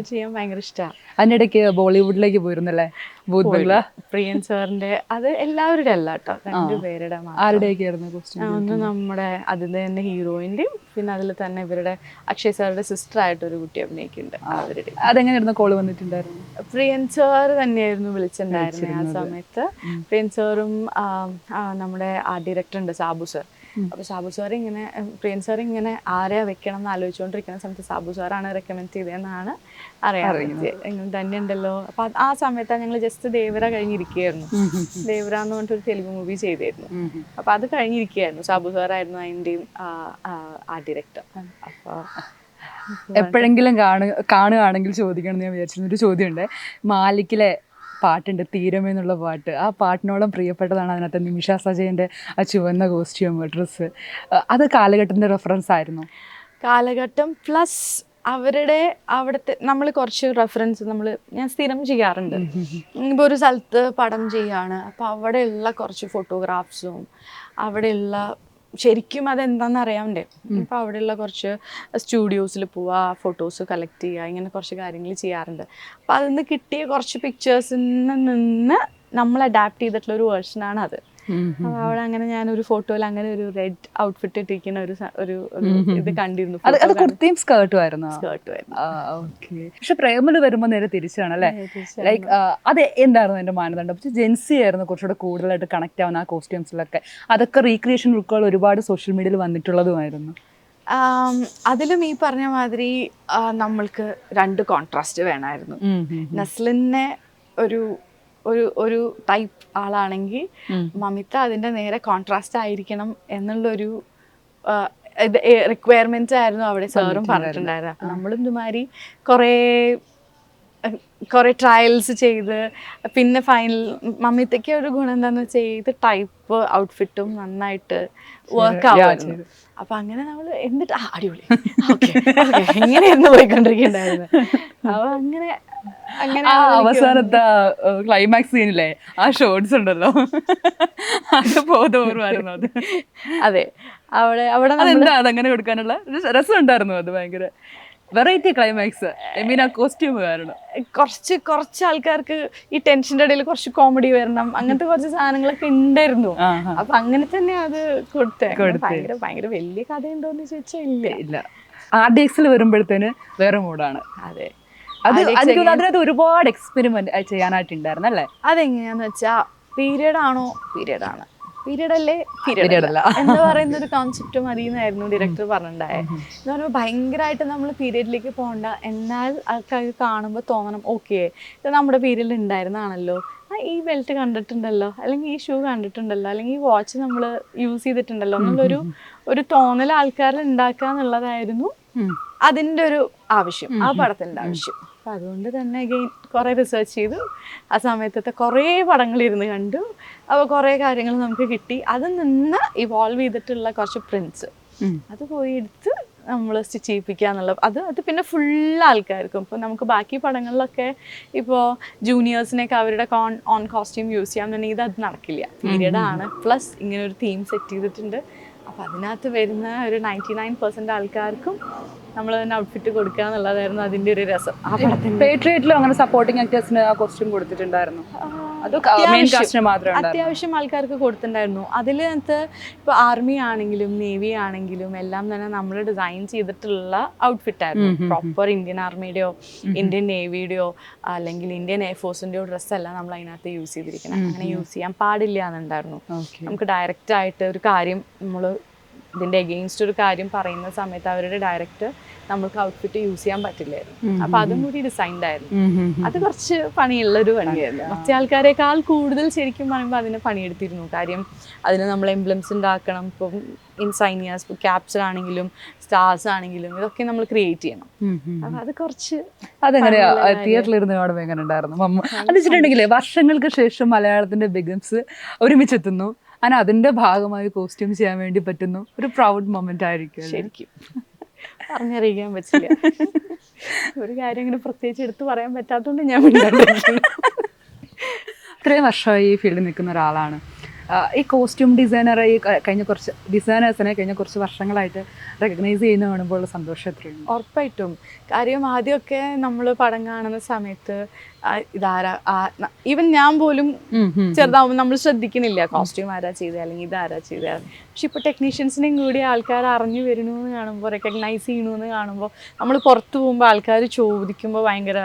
ചെയ്യാൻ ഭയങ്കര ഇഷ്ടമാണ്. അതിനിടയ്ക്ക് ബോളിവുഡിലേക്ക് പോയിരുന്നല്ലേ, ഭൂത് ബംഗ്ല? പ്രിയൻ സാറിന്റെ അത് എല്ലാവരുടെ അല്ല കേട്ടോ, രണ്ടുപേരുടെ. ആരുടെയൊക്കെയായിരുന്നു? ഒന്ന് നമ്മുടെ അതിൽ തന്നെ ഹീറോയിന്റെയും പിന്നെ അതിൽ തന്നെ ഇവരുടെ അക്ഷയ് സാറുടെ സിസ്റ്റർ ആയിട്ട് ഒരു കുട്ടി അഭിനയിക്കുന്നുണ്ട്, അവരുടെ. അതെങ്ങനെയായിരുന്നു കോള് വന്നിട്ടുണ്ടായിരുന്നു? പ്രിയൻ സാർ തന്നെയായിരുന്നു വിളിച്ചിട്ടുണ്ടായിരുന്നത് ആ സമയത്ത്. പ്രിയൻ സാറും നമ്മുടെ ആർട്ട് ഡയറക്ടർ ഉണ്ട് സാബു സാർ. അപ്പൊ സാബു സാർ ഇങ്ങനെ പ്രിയൻ സാർ ഇങ്ങനെ ആരെയാ വെക്കണം എന്ന് ആലോചിച്ചുകൊണ്ടിരിക്കുന്ന സമയത്ത് സാബു സാറാണ് റെക്കമെൻഡ് ചെയ്തതെന്നാണ് അറിയാൻ പറ്റിയത്. ഇങ്ങനെ തന്നെ ഉണ്ടല്ലോ. അപ്പൊ ആ സമയത്താണ് ഞങ്ങൾ ജസ്റ്റ് ദേവര കഴിഞ്ഞിരിക്കുകയായിരുന്നു. ദേവര എന്ന് പറഞ്ഞിട്ടൊരു തെലുങ്ക് മൂവി ചെയ്തായിരുന്നു. അപ്പൊ അത് കഴിഞ്ഞിരിക്കുകയായിരുന്നു. സാബു സാറായിരുന്നു അതിൻ്റെയും ആർട്ട് ഡയറക്ടർ. അപ്പൊ എപ്പോഴെങ്കിലും കാണുകയാണെങ്കിൽ ചോദിക്കണം എന്ന് ഞാൻ വിചാരിച്ചിരുന്ന ഒരു ചോദ്യമുണ്ട്. മാലിക്കിലെ പാട്ടുണ്ട് തീരമേ എന്നുള്ള പാട്ട്. ആ പാട്ടിനോളം പ്രിയപ്പെട്ടതാണ് അതിനകത്ത് നിമിഷ സജയൻ്റെ ആ ചുവന്ന കോസ്റ്റ്യൂം, ഡ്രസ്സ്. അത് കാലഘട്ടത്തിൻ്റെ റെഫറൻസ് ആയിരുന്നു? കാലഘട്ടം പ്ലസ് അവിടുത്തെ നമ്മൾ കുറച്ച് റെഫറൻസ് ഞാൻ സ്ഥിരം ചെയ്യാറുണ്ട്. ഇപ്പോൾ ഒരു സ്ഥലത്ത് പടം ചെയ്യാണ്, അപ്പോൾ അവിടെയുള്ള കുറച്ച് ഫോട്ടോഗ്രാഫ്സും അവിടെയുള്ള ശരിക്കും അതെന്താണെന്ന് അറിയാണ്ടേ. അപ്പോൾ അവിടെയുള്ള കുറച്ച് സ്റ്റുഡിയോസിൽ പോവുക, ഫോട്ടോസ് കളക്ട് ചെയ്യുക, ഇങ്ങനെ കുറച്ച് കാര്യങ്ങൾ ചെയ്യാറുണ്ട്. അപ്പോൾ അതിൽ നിന്ന് കിട്ടിയ കുറച്ച് പിക്ചേഴ്സിൽ നിന്ന് നമ്മൾ അഡാപ്റ്റ് ചെയ്തിട്ടുള്ള ഒരു വേർഷനാണ് അത്. അപ്പോൾ അവിടെ അങ്ങനെ ഞാനൊരു ഫോട്ടോയിൽ അങ്ങനെ ഒരു റെഡ് ഔട്ട്ഫിറ്റ് ഇട്ടിരിക്കുന്ന ഒരു ഇത് കണ്ടിരുന്നു. അത് കുർത്തിയും സ്കേർട്ടും ആയിരുന്നു? സ്കേർട്ടും. പക്ഷെ പ്രേമല് വരുമ്പോൾ നേരെ തിരിച്ചാണ് അല്ലേ? ലൈക്ക് അത് എന്തായിരുന്നു എൻ്റെ മാനദണ്ഡം? പക്ഷെ ജെൻസി ആയിരുന്നു കുറച്ചുകൂടെ കൂടുതലായിട്ട് കണക്ട് ആവുന്ന ആ കോസ്റ്റ്യൂംസിലൊക്കെ. അതൊക്കെ റീക്രിയേഷൻ ലുക്കുകൾ ഒരുപാട് സോഷ്യൽ മീഡിയയിൽ വന്നിട്ടുള്ളതുമായിരുന്നു. അതിലും ഈ പറഞ്ഞ മാതിരി നമ്മൾക്ക് രണ്ട് കോൺട്രാസ്റ്റ് വേണമായിരുന്നു. നസ്ലിനെ ഒരു ടൈപ്പ് ആളാണെങ്കിൽ മമിത അതിൻ്റെ നേരെ കോൺട്രാസ്റ്റ് ആയിരിക്കണം എന്നുള്ളൊരു റിക്വയർമെന്റ് ആയിരുന്നു അവിടെ സാറും പറഞ്ഞിട്ടുണ്ടായിരുന്നത്. അപ്പം നമ്മളും ഇതുമാതിരി കുറേ ട്രയൽസ് ചെയ്ത് പിന്നെ ഫൈനൽ മമ്മിത്തയ്ക്ക് ഒരു ഗുണം എന്താണെന്ന് വെച്ചാൽ ഏത് ടൈപ്പ് ഔട്ട്ഫിറ്റും നന്നായിട്ട് വർക്ക് ആവുമായിരുന്നു. അപ്പം അങ്ങനെ നമ്മൾ എന്നിട്ട് അടിപൊളി ഓക്കെ ഇങ്ങനെയായിരുന്നു പോയിക്കൊണ്ടിരിക്കുന്നുണ്ടായിരുന്നു. അപ്പം അങ്ങനെ അവസാനത്തെ ക്ലൈമാക്സ് സീനില്ലേ ആ ഷോർട്സ് ഉണ്ടല്ലോ, അത് ബോധപൂർവമായിരുന്നു അത്. അതെ, അവിടെ അതെന്താ അതങ്ങനെ കൊടുക്കാനുള്ള രസം ഉണ്ടായിരുന്നു? അത് ഭയങ്കര വെറൈറ്റി ക്ലൈമാക്സ്. ഐ മീൻ ആ കോസ്റ്റ്യൂം കാരണം കുറച്ച് ആൾക്കാർക്ക് ഈ ടെൻഷന്റെ ഇടയിൽ കുറച്ച് കോമഡി വരണം, അങ്ങനത്തെ കുറച്ച് സാധനങ്ങളൊക്കെ ഉണ്ടായിരുന്നു. അപ്പൊ അങ്ങനെ തന്നെ അത് ഭയങ്കര വലിയ കഥയുണ്ടോന്ന് ചോദിച്ചാൽ ഇല്ല. RDX വരുമ്പോഴത്തേന് വേറെ മൂഡാണ്. അതെ, അതിനകത്ത് ഒരുപാട് എക്സ്പെരിമെന്റ് ചെയ്യാനായിട്ടുണ്ടായിരുന്നു അല്ലേ? അതെങ്ങനെയാന്ന് വെച്ചാ പീരിയഡ് ആണ് പീരിയഡ് അല്ലേ പീരിയഡ് അല്ല എന്ന് പറയുന്ന ഒരു കോൺസെപ്റ്റ് മതി എന്നായിരുന്നു ഡയറക്ടർ പറഞ്ഞിട്ടുണ്ടായത്. എന്ന് പറയുമ്പോൾ ഭയങ്കരമായിട്ട് നമ്മൾ പീരിയഡിലേക്ക് പോകണ്ട, എന്നാൽ ആൾക്കാർക്ക് കാണുമ്പോൾ തോന്നണം ഓക്കെ ഇത് നമ്മുടെ പീരിയഡിൽ ഉണ്ടായിരുന്നാണല്ലോ, ഈ ബെൽറ്റ് കണ്ടിട്ടുണ്ടല്ലോ, അല്ലെങ്കിൽ ഈ ഷൂ കണ്ടിട്ടുണ്ടല്ലോ, അല്ലെങ്കിൽ ഈ വാച്ച് നമ്മൾ യൂസ് ചെയ്തിട്ടുണ്ടല്ലോ എന്നുള്ളൊരു തോന്നൽ ആൾക്കാരിൽ ഉണ്ടാക്കുക എന്നുള്ളതായിരുന്നു അതിൻ്റെ ഒരു ആവശ്യം, ആ പടത്തിൻ്റെ ആവശ്യം. അപ്പം അതുകൊണ്ട് തന്നെ അഗെയിൻ കുറേ റിസർച്ച് ചെയ്തു. ആ സമയത്തത്തെ കുറേ പടങ്ങളിരുന്ന് കണ്ടു. അപ്പോൾ കുറേ കാര്യങ്ങൾ നമുക്ക് കിട്ടി. അതിൽ നിന്ന് ഇവോൾവ് ചെയ്തിട്ടുള്ള കുറച്ച് പ്രിൻസ് അത് പോയി എടുത്ത് നമ്മൾ സ്റ്റിച്ച് ചെയ്യിപ്പിക്കുക എന്നുള്ള അത് പിന്നെ ഫുൾ ആൾക്കാർക്കും. ഇപ്പോൾ നമുക്ക് ബാക്കി പടങ്ങളിലൊക്കെ ഇപ്പോൾ ജൂനിയേഴ്സിനെയൊക്കെ അവരുടെ ഓൺ കോസ്റ്റ്യൂം യൂസ് ചെയ്യാമെന്നുണ്ടെങ്കിൽ അത് നടക്കില്ല. പീരിയഡ് ആണ്, പ്ലസ് ഇങ്ങനെ ഒരു തീം സെറ്റ് ചെയ്തിട്ടുണ്ട്. അപ്പോൾ അതിനകത്ത് വരുന്ന ഒരു 99% ആൾക്കാർക്കും നമ്മൾ തന്നെ ഔട്ട്ഫിറ്റ് കൊടുക്കുക എന്നുള്ളതായിരുന്നു അതിൻ്റെ ഒരു രസം. ആ പടത്തിൻ്റെ പേട്രിയറ്റിലും അങ്ങനെ സപ്പോർട്ടിംഗ് ആക്ടേഴ്സിന് ആ കോസ്റ്റ്യൂം കൊടുത്തിട്ടുണ്ടായിരുന്നു? അത്യാവശ്യം ആൾക്കാർക്ക് കൊടുത്തിട്ടുണ്ടായിരുന്നു. അതിനകത്ത് ഇപ്പോൾ ആർമി ആണെങ്കിലും നേവി ആണെങ്കിലും എല്ലാം തന്നെ നമ്മൾ ഡിസൈൻ ചെയ്തിട്ടുള്ള ഔട്ട്ഫിറ്റ് ആയിരുന്നു. പ്രോപ്പർ ഇന്ത്യൻ ആർമിയുടെയോ ഇന്ത്യൻ നേവിയുടെയോ അല്ലെങ്കിൽ ഇന്ത്യൻ എയർഫോഴ്സിൻ്റെയോ ഡ്രസ്സല്ല നമ്മൾ അതിനകത്ത് യൂസ് ചെയ്തിരിക്കുന്നത്. അങ്ങനെ യൂസ് ചെയ്യാൻ പാടില്ല എന്നുണ്ടായിരുന്നു. നമുക്ക് ഡയറക്റ്റ് ആയിട്ട് ഒരു കാര്യം നമ്മൾ ഇതിൻ്റെ എഗെയിൻസ്റ്റ് ഒരു കാര്യം പറയുന്ന സമയത്ത് അവരുടെ ഡയറക്റ്റ് നമ്മൾക്ക് ഔട്ട്ഫിറ്റ് യൂസ് ചെയ്യാൻ പറ്റില്ലായിരുന്നു. അപ്പം അതും കൂടി ഡിസൈൻഡ് ആയിരുന്നു. അത് കുറച്ച് പണിയുള്ളൊരു പണിയായിരുന്നു. മറ്റേ ആൾക്കാരെക്കാൾ കൂടുതൽ ശരിക്കും പറയുമ്പോൾ അതിന് പണിയെടുത്തിരുന്നു. കാര്യം അതിന് നമ്മൾ എംബ്ലംസ് ഉണ്ടാക്കണം. ഇപ്പം ഇൻസൈനിയാസ്, ഇപ്പോൾ ക്യാപ്ചർ ആണെങ്കിലും സ്റ്റാർസ് ആണെങ്കിലും ഇതൊക്കെ നമ്മൾ ക്രിയേറ്റ് ചെയ്യണം. അപ്പം അത് കുറച്ച് അതെങ്ങനെയാ തിയേറ്ററിൽ ഇരുന്ന് കാണുമ്പോൾ എങ്ങനെ ഉണ്ടായിരുന്നു? അത് വെച്ചിട്ടുണ്ടെങ്കിലേ വർഷങ്ങൾക്ക് ശേഷം മലയാളത്തിന്റെ ബിഗംസ് ഒരുമിച്ചെത്തുന്നു, അങ്ങനെ അതിന്റെ ഭാഗമായി കോസ്റ്റ്യൂം ചെയ്യാൻ വേണ്ടി പറ്റുന്നു. ഒരു പ്രൗഡ് മൊമെന്റ് ആയിരിക്കും ശരിക്കും, പറഞ്ഞറിയിക്കാൻ പറ്റില്ല. ഒരു കാര്യം ഇങ്ങനെ പ്രത്യേകിച്ച് എടുത്ത് പറയാൻ പറ്റാത്തതുകൊണ്ട് ഞാൻ മിണ്ടാണ്ടിരിക്കുന്നു. ഇത്രയും വർഷമായി ഈ ഫീൽഡിൽ നിൽക്കുന്ന ഒരാളാണ്. ഈ കോസ്റ്റ്യൂം ഡിസൈനർ ഈ കഴിഞ്ഞ കുറച്ച് വർഷങ്ങളായിട്ട് റെക്കഗ്നൈസ് ചെയ്യുന്ന കാണുമ്പോൾ ഉള്ള സന്തോഷം എത്രയുണ്ട്? ഉറപ്പായിട്ടും. കാര്യം ആദ്യമൊക്കെ നമ്മൾ പടം കാണുന്ന സമയത്ത് ഇതാരാ, ഈവൻ ഞാൻ പോലും ചെറുതാവുമ്പോൾ നമ്മൾ ശ്രദ്ധിക്കുന്നില്ല കോസ്റ്റ്യൂം ആരാ ചെയ്തത് അല്ലെങ്കിൽ ഇതാരാ ചെയ്തത്. പക്ഷെ ഇപ്പോൾ ടെക്നീഷ്യൻസിനെയും കൂടി ആൾക്കാർ അറിഞ്ഞു വരുന്നു കാണുമ്പോൾ, റെക്കഗ്നൈസ് ചെയ്യണമെന്ന് കാണുമ്പോൾ, നമ്മൾ പുറത്തു പോകുമ്പോൾ ആൾക്കാർ ചോദിക്കുമ്പോൾ ഭയങ്കര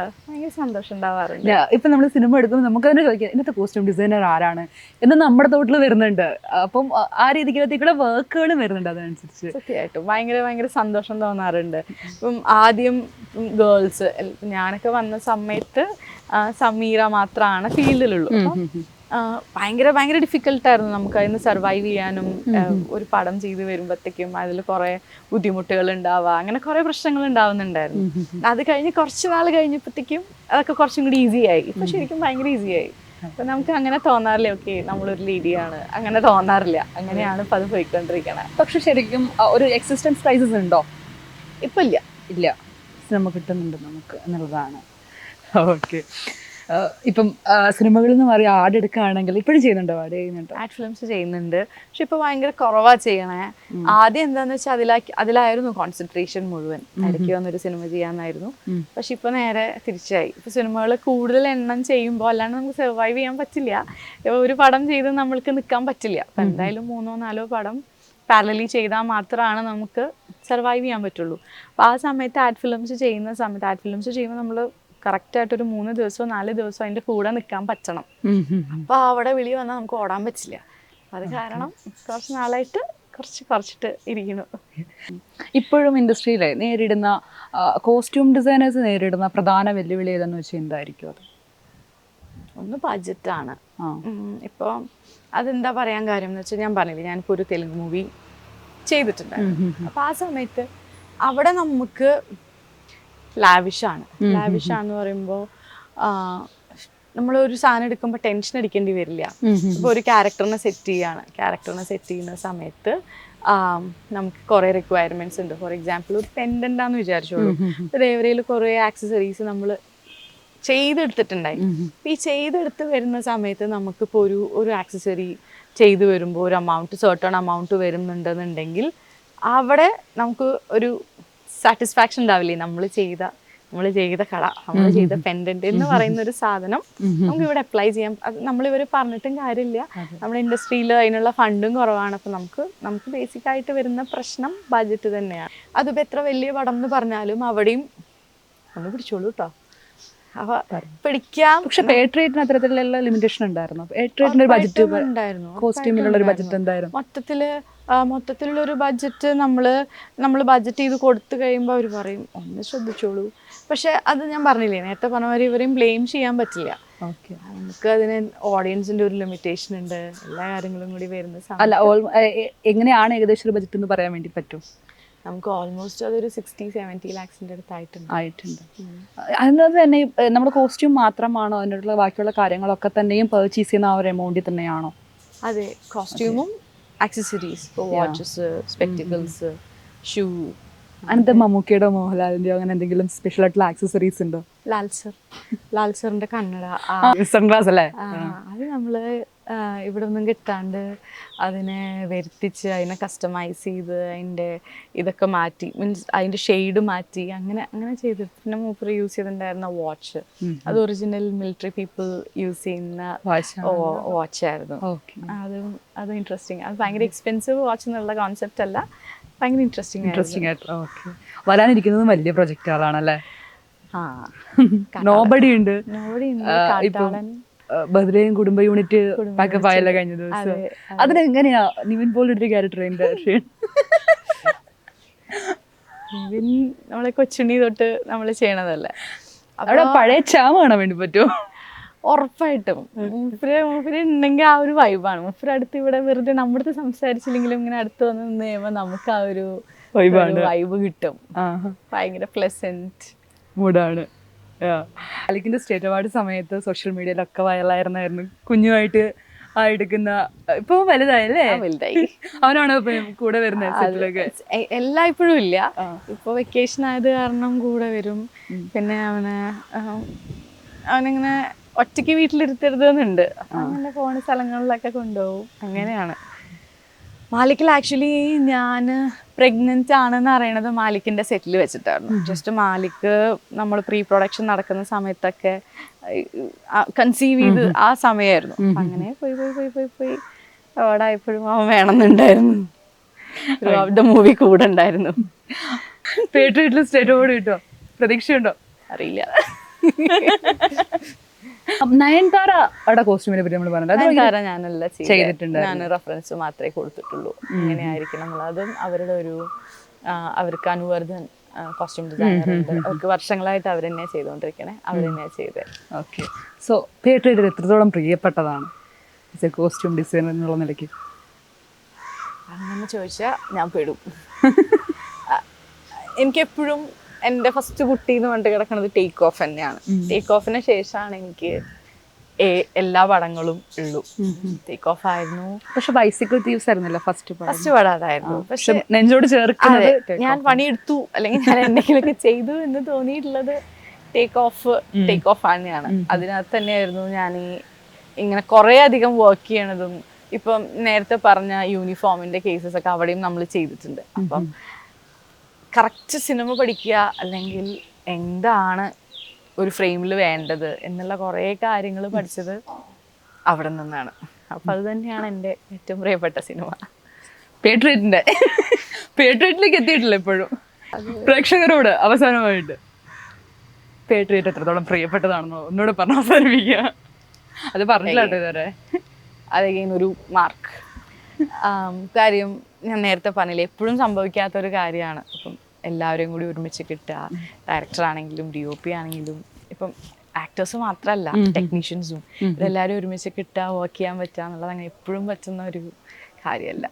സന്തോഷം ഉണ്ടാവാറുണ്ട്. ഇപ്പം നമ്മൾ സിനിമ എടുക്കുമ്പോൾ നമുക്ക് തന്നെ ചോദിക്കാം ഇന്നത്തെ കോസ്റ്റ്യൂം ഡിസൈനർ ആരാണ് എന്ന് നമ്മുടെ തോട്ടിൽ വരുന്നുണ്ട്. അപ്പം ആ രീതിക്കുള്ള വർക്കുകൾ വരുന്നുണ്ട്. അതനുസരിച്ച് സത്യമായിട്ടും ഭയങ്കര സന്തോഷം തോന്നാറുണ്ട്. ഇപ്പം ആദ്യം ഗേൾസ്, ഞാനൊക്കെ വന്ന സമയത്ത് സമീറ മാത്രമാണ് ഫീൽഡിലുള്ളൂ. അപ്പം ഭയങ്കര ഡിഫിക്കൽട്ടായിരുന്നു നമുക്ക് അതിന് സർവൈവ് ചെയ്യാനും. ഒരു പടം ചെയ്ത് വരുമ്പോഴത്തേക്കും അതിൽ കുറേ ബുദ്ധിമുട്ടുകൾ ഉണ്ടാവുക, അങ്ങനെ കുറേ പ്രശ്നങ്ങൾ ഉണ്ടാവുന്നുണ്ടായിരുന്നു. അത് കഴിഞ്ഞ് കുറച്ച് നാൾ കഴിഞ്ഞപ്പോഴത്തേക്കും അതൊക്കെ കുറച്ചും കൂടി ഈസിയായി. ഇപ്പം ശരിക്കും ഭയങ്കര ഈസിയായി. അപ്പം നമുക്ക് അങ്ങനെ തോന്നാറില്ല ഓക്കെ നമ്മളൊരു ലേഡിയാണ്, അങ്ങനെ തോന്നാറില്ല. അങ്ങനെയാണ് ഇപ്പം അത് പോയിക്കൊണ്ടിരിക്കണത്. പക്ഷെ ശരിക്കും ഒരു എക്സിസ്റ്റൻസ് ക്രൈസിസ് ഉണ്ടോ? ഇപ്പം ഇല്ല. സിനിമ കിട്ടുന്നുണ്ട് നമുക്ക് എന്നുള്ളതാണ്. ഓക്കെ. ഇപ്പം സിനിമകളിൽ നിന്ന് മാറി ആഡ് എടുക്കുകയാണെങ്കിൽ ഇപ്പോഴും ചെയ്യുന്നുണ്ടോ? ആഡ് ഫിലിംസ് ചെയ്യുന്നുണ്ട്, പക്ഷെ ഇപ്പൊ ഭയങ്കര കുറവാ ചെയ്യണേ. ആദ്യം എന്താന്ന് വെച്ചാൽ അതിലായിരുന്നു കോൺസെൻട്രേഷൻ മുഴുവൻ. ഇടയ്ക്ക് വന്നൊരു സിനിമ ചെയ്യാന്നായിരുന്നു. പക്ഷെ ഇപ്പൊ നേരെ തിരിച്ചായി. ഇപ്പൊ സിനിമകൾ കൂടുതൽ എണ്ണം ചെയ്യുമ്പോൾ അല്ലാണ്ട് നമുക്ക് സർവൈവ് ചെയ്യാൻ പറ്റില്ല. ഒരു പടം ചെയ്ത് നമ്മൾക്ക് നിൽക്കാൻ പറ്റില്ല. അപ്പൊ എന്തായാലും 3-4 പടം പാരലലി ചെയ്താൽ മാത്രമാണ് നമുക്ക് സർവൈവ് ചെയ്യാൻ പറ്റുള്ളൂ. അപ്പോൾ ആ സമയത്ത് ആഡ് ഫിലിംസ് ചെയ്യുമ്പോൾ നമ്മൾ കറക്റ്റായിട്ടൊരു 3 ദിവസമോ 4 ദിവസമോ അതിൻ്റെ കൂടെ നിൽക്കാൻ പറ്റണം. അപ്പോൾ അവിടെ വിളി വന്നാൽ നമുക്ക് ഓടാൻ പറ്റില്ല. അത് കാരണം കുറച്ച് നാളായിട്ട് കുറച്ചിട്ട് ഇരിക്കുന്നു. ഇപ്പോഴും ഇൻഡസ്ട്രിയിൽ നേരിടുന്ന കോസ്റ്റ്യൂം ഡിസൈനേഴ്സ് നേരിടുന്ന പ്രധാന വെല്ലുവിളി ഏതെന്ന് വെച്ചാൽ എന്തായിരിക്കും അത്? ഒന്ന് ബഡ്ജറ്റാണ്. ഇപ്പോൾ അതെന്താ പറയാൻ കാര്യം എന്ന് വെച്ചാൽ, ഞാൻ പറഞ്ഞില്ലേ ഞാനിപ്പോൾ ഒരു തെലുങ്ക് മൂവി ചെയ്തിട്ടുണ്ടായിരുന്നു. അപ്പോൾ ആ സമയത്ത് അവിടെ നമുക്ക് ലാവിഷാന്ന് പറയുമ്പോൾ നമ്മളൊരു സാധനം എടുക്കുമ്പോൾ ടെൻഷൻ അടിക്കേണ്ടി വരില്ല. ഇപ്പോൾ ഒരു ക്യാരക്ടറിനെ സെറ്റ് ചെയ്യുന്ന സമയത്ത് നമുക്ക് കുറേ റിക്വയർമെൻറ്റ്സ് ഉണ്ട്. ഫോർ എക്സാമ്പിൾ ഒരു പെൻഡൻ്റാന്ന് വിചാരിച്ചോളൂ. ദേവരയിൽ കുറേ ആക്സസറീസ് നമ്മൾ ചെയ്തെടുത്തിട്ടുണ്ടായി. അപ്പോൾ ഈ ചെയ്തെടുത്ത് വരുന്ന സമയത്ത് നമുക്കിപ്പോൾ ഒരു ആക്സസറി ചെയ്തു വരുമ്പോൾ ഒരു സർട്ടൺ എമൗണ്ട് വരുന്നുണ്ടെന്നുണ്ടെങ്കിൽ അവിടെ നമുക്ക് ഒരു സാറ്റിസ്ഫാക്ഷൻ ഉണ്ടാവില്ലേ. നമ്മൾ ചെയ്ത കട, നമ്മൾ ചെയ്ത പെൻഡന്റ് എന്ന് പറയുന്ന ഒരു സാധനം നമുക്ക് ഇവിടെ അപ്ലൈ ചെയ്യാം. അത് നമ്മളിവർ പറഞ്ഞിട്ടും കാര്യമില്ല. നമ്മുടെ ഇൻഡസ്ട്രിയിൽ അതിനുള്ള ഫണ്ടും കുറവാണ്. അപ്പം നമുക്ക് ബേസിക് ആയിട്ട് വരുന്ന പ്രശ്നം ബഡ്ജറ്റ് തന്നെയാണ്. അതിപ്പോൾ എത്ര വലിയ പടം എന്ന് പറഞ്ഞാലും അവിടെയും ഒന്ന് പിടിച്ചോളൂ കേട്ടോ. അപ്പോൾ പിടിക്കാം. പക്ഷെ പേട്രിയേറ്റിന് അത്തരത്തിലുള്ള ലിമിറ്റേഷൻ ഉണ്ടായിരുന്നു. പേട്രിയേറ്റിന്റെ ബഡ്ജറ്റ് ഉണ്ടായിരുന്നു, കോസ്റ്റ്യൂമിലുള്ള ഒരു ബഡ്ജറ്റ് എന്തായിരുന്നു? മൊത്തത്തിലുള്ളൊരു ബഡ്ജറ്റ് നമ്മൾ ബഡ്ജറ്റ് ചെയ്ത് കൊടുത്തു കഴിയുമ്പോൾ അവർ പറയും ഒന്ന് ശ്രദ്ധിച്ചോളൂ. പക്ഷെ അത് ഞാൻ പറഞ്ഞില്ലേ നേരത്തെ പറഞ്ഞ മാതിരി ഇവരെയും ബ്ലെയിം ചെയ്യാൻ പറ്റില്ല. നമുക്ക് അതിന് ഓഡിയൻസിന്റെ ഒരു ലിമിറ്റേഷൻ ഉണ്ട്. എല്ലാ കാര്യങ്ങളും കൂടി വരുന്ന എങ്ങനെയാണ് ഏകദേശം ഒരു ബഡ്ജറ്റ് എന്ന് പറയാൻ വേണ്ടി പറ്റും? നമുക്ക് ഓൾമോസ്റ്റ് അതൊരു 60-70 ലാക്സിൻ്റെ അടുത്തായിട്ടുണ്ട്. അതിനകത്ത് തന്നെ നമ്മുടെ കോസ്റ്റ്യൂം മാത്രമാണോ അതിനുള്ള ബാക്കിയുള്ള കാര്യങ്ങളൊക്കെ തന്നെയും പർച്ചേസ് ചെയ്യുന്ന ആ ഒരു എമൗണ്ടിൽ തന്നെയാണോ? അതെ, കോസ്റ്റ്യൂമും ആക്സസറീസ്, വാച്ചസ്, സ്പെക്ടിക്കിൾസ്, ഷൂ. അങ്ങനത്തെ മമ്മൂക്കയുടെയോ മോഹൻലാലിന്റെയോ അങ്ങനെ എന്തെങ്കിലും സ്പെഷ്യൽ ആയിട്ടുള്ള ആക്സസറീസ് ഉണ്ടോ? ലാൽസറിന്റെ കണ്ണട, സൺഗ്ലാസ് അല്ലേ? അത് നമ്മള് ഇവിടെ ഒന്നും കിട്ടാണ്ട് അതിനെ വരുത്തിച്ച് അതിനെ കസ്റ്റമൈസ് ചെയ്ത് അതിൻ്റെ ഇതൊക്കെ മാറ്റി, മീൻസ് അതിൻ്റെ ഷെയ്ഡ് മാറ്റി അങ്ങനെ ചെയ്തിട്ട്. പിന്നെ മൂപ്പർ യൂസ് ചെയ്തിട്ടുണ്ടായിരുന്ന വാച്ച് അത് ഒറിജിനൽ മിലിറ്ററി പീപ്പിൾ യൂസ് ചെയ്യുന്ന വാച്ചായിരുന്നു. അത് ഇൻട്രസ്റ്റിംഗ്. അത് ഭയങ്കര എക്സ്പെൻസീവ് വാച്ച് എന്നുള്ള കോൺസെപ്റ്റ് അല്ല, ഭയങ്കര ഇൻട്രസ്റ്റിംഗ് ആയിട്ട്. വരാനിരിക്കുന്നത് വലിയ പ്രൊജക്റ്റുകളാണല്ലേ? നോബഡി ഉണ്ട്, ബദ്രയും കുടുംബ യൂണിറ്റ് പാക്കപ്പ് ആയല്ല കഴിഞ്ഞ ദിവസം. അതിനെങ്ങനെയാ നിവിൻ പോലൊരു ക്യാരക്ടർ? നിവിൻ നമ്മളെ കൊച്ചുണ്ണി തൊട്ട് നമ്മൾ ചെയ്യണതല്ലേ. അവിടെ പഴയ ചാമ കാണാൻ വേണ്ടി പറ്റുമോ? ഉറപ്പായിട്ടും. മൂപ്പര് ഉണ്ടെങ്കിൽ ആ ഒരു വൈബാണ്. മൂപ്പര് അടുത്ത് ഇവിടെ വെറുതെ നമ്മുടെ അടുത്ത് സംസാരിച്ചില്ലെങ്കിലും ഇങ്ങനെ അടുത്ത് വന്ന് നിന്ന് കഴിയുമ്പോൾ നമുക്ക് ആ ഒരു വൈബ് കിട്ടും. ഭയങ്കര പ്ലസന്റ് മൂഡാണ്. അലിക്കിന്റെ സ്റ്റേറ്റ് അവാർഡ് സമയത്ത് സോഷ്യൽ മീഡിയയിലൊക്കെ വൈറലായിരുന്നു. കുഞ്ഞുമായിട്ട് ആ എടുക്കുന്ന ഇപ്പൊ വലുതായല്ലേ? വലുതായി. അവനാണോ ഇപ്പൊ കൂടെ വരുന്നത് സെറ്റിലൊക്കെ? എല്ലായ്പ്പോഴും ഇല്ല, ഇപ്പൊ വെക്കേഷൻ ആയത് കാരണം കൂടെ വരും. പിന്നെ അവനിങ്ങനെ ഒറ്റയ്ക്ക് വീട്ടിലിരുത്തരുതെന്നുണ്ട്, അപ്പൊ അങ്ങനെ പോണ സ്ഥലങ്ങളിലൊക്കെ കൊണ്ടുപോകും. അങ്ങനെയാണ്. മാലിക്കിൽ ആക്ച്വലി ഞാൻ പ്രഗ്നന്റ് ആണെന്ന് അറിയണത് മാലിക്കിന്റെ സെറ്റിൽ വെച്ചിട്ടായിരുന്നു. ജസ്റ്റ് മാലിക്ക് നമ്മൾ പ്രീ പ്രൊഡക്ഷൻ നടക്കുന്ന സമയത്തൊക്കെ കൺസീവ് ചെയ്ത് ആ സമയമായിരുന്നു. അങ്ങനെ പോയി അവിടെ എപ്പോഴും അവൻ വേണമെന്നുണ്ടായിരുന്നു. അവരുടെ മൂവി കൂടെ ഉണ്ടായിരുന്നു. പേട്രിയറ്റിൽ സ്റ്റേറ്റ് അവാർഡ് കിട്ടോ? പ്രതീക്ഷയുണ്ടോ? അറിയില്ല. നയൻതാര അവിടെ കോസ്റ്റ്യൂമിനെ പറ്റി നമ്മൾ പറഞ്ഞത് ഞാനല്ല ചെയ്തിട്ടുണ്ട്. ഞാൻ റെഫറൻസ് മാത്രമേ കൊടുത്തിട്ടുള്ളൂ, ഇങ്ങനെ ആയിരിക്കണം എന്നുള്ളത്. അതും അവരുടെ അവർക്ക് അനുവർദ്ധൻ കോസ്റ്റ്യൂം ഡിസൈനർ ഉണ്ട്, അവർക്ക് വർഷങ്ങളായിട്ട് അവർ തന്നെയാണ് ചെയ്തുകൊണ്ടിരിക്കണേ, അവർ തന്നെയാണ് ചെയ്തത്. ഓക്കെ. സോ പേട്രിയറ്റ് എത്രത്തോളം പ്രിയപ്പെട്ടതാണ് കോസ്റ്റ്യൂം ഡിസൈനർ എന്നുള്ള നിലയ്ക്ക്? അങ്ങനെ ചോദിച്ചാൽ ഞാൻ പെടും. എനിക്കെപ്പോഴും എൻ്റെ ഫസ്റ്റ് കുട്ടി എന്ന് പറഞ്ഞിട്ട് കിടക്കുന്നത് ടേക്ക് ഓഫ് തന്നെയാണ്. ടേക്ക് ഓഫിന് ശേഷമാണ് എനിക്ക് എല്ലാ പടങ്ങളും ഉള്ളൂ. ടേക്ക് ഓഫ് ആയിരുന്നു, പക്ഷെ ബൈസിക്കിൾ തീവ്സ് ആയിരുന്നല്ലോ ഫസ്റ്റ് പടം അതായിരുന്നു. പക്ഷെ നെഞ്ചോട് ചേർക്കുന്നത് ഞാൻ പണിയെടുത്തു അല്ലെങ്കിൽ ഞാൻ എന്തെങ്കിലുമൊക്കെ ചെയ്തു എന്ന് തോന്നിയിട്ടുള്ളത് ടേക്ക് ഓഫ് തന്നെയാണ്. അതിനകത്ത് തന്നെയായിരുന്നു ഞാൻ ഇങ്ങനെ കുറേ അധികം വർക്ക് ചെയ്യണതും. ഇപ്പം നേരത്തെ പറഞ്ഞ യൂണിഫോമിന്റെ കേസസ് ഒക്കെ അവിടെയും നമ്മൾ ചെയ്തിട്ടുണ്ട്. അപ്പം കറക്റ്റ് സിനിമ പഠിക്കുക, അല്ലെങ്കിൽ എന്താണ് ഒരു ഫ്രെയിമിൽ വേണ്ടത് എന്നുള്ള കുറേ കാര്യങ്ങൾ പഠിച്ചത് അവിടെ നിന്നാണ്. അപ്പം അത് തന്നെയാണ് എൻ്റെ ഏറ്റവും പ്രിയപ്പെട്ട സിനിമ. പേട്രിയറ്റിലേക്ക് എത്തിയിട്ടില്ല ഇപ്പോഴും. പ്രേക്ഷകരോട് അവസാനമായിട്ട് പേട്രിയറ്റ് എത്രത്തോളം പ്രിയപ്പെട്ടതാണെന്നോ ഒന്നുകൂടെ പറഞ്ഞ് അവസാനിപ്പിക്കുക. അത് പറഞ്ഞില്ല കേട്ടോ ഇതുവരെ. അതെങ്കിലും ഒരു മാർക്ക്. കാര്യം ഞാൻ നേരത്തെ പറഞ്ഞില്ലേ, എപ്പോഴും സംഭവിക്കാത്തൊരു കാര്യമാണ്. ഇപ്പം എല്ലാവരെയും കൂടി ഒരുമിച്ച് കിട്ടുക, ഡയറക്ടർ ആണെങ്കിലും DOP ആണെങ്കിലും, ഇപ്പം ആക്ടേഴ്സ് മാത്രമല്ല ടെക്നീഷ്യൻസും ഇതെല്ലാവരും ഒരുമിച്ച് കിട്ടുക, വർക്ക് ചെയ്യാൻ പറ്റുക എന്നുള്ളത് അങ്ങനെ എപ്പോഴും പറ്റുന്ന ഒരു കാര്യമല്ല.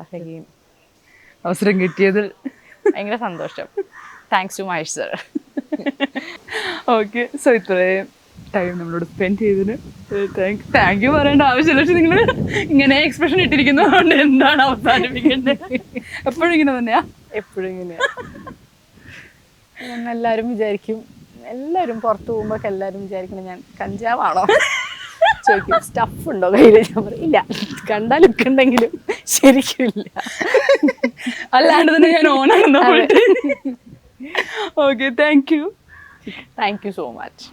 അതെങ്കിലും അവസരം കിട്ടിയതിൽ ഭയങ്കര സന്തോഷം. Thanks to Mahesh sir. Okay. So ഇത്രയും ടൈം നമ്മളോട് സ്പെൻഡ് ചെയ്തതിന് താങ്ക് യു പറയേണ്ട ആവശ്യമില്ല. പക്ഷെ നിങ്ങൾ ഇങ്ങനെ എക്സ്പ്രഷൻ ഇട്ടിരിക്കുന്നതുകൊണ്ട് എന്താണ് അവസാനിപ്പിക്കേണ്ടത്? എപ്പോഴും ഇങ്ങനെ തന്നെയാ? എപ്പോഴും ഇങ്ങനെയാ. എല്ലാവരും വിചാരിക്കും, എല്ലാവരും പുറത്ത് പോകുമ്പോൾ എല്ലാവരും വിചാരിക്കണം ഞാൻ കഞ്ചാവാണോ ചോദിക്കും. സ്റ്റഫ് ഉണ്ടോ കയ്യിൽ? ഞാൻ പറയില്ല, കണ്ടാൽ ലുക്ക് ഉണ്ടെങ്കിലും ശരിക്കും ഇല്ല, അല്ലാണ്ട് തന്നെ ഞാൻ ഓണാണെന്ന്. Okay. Thank you so much.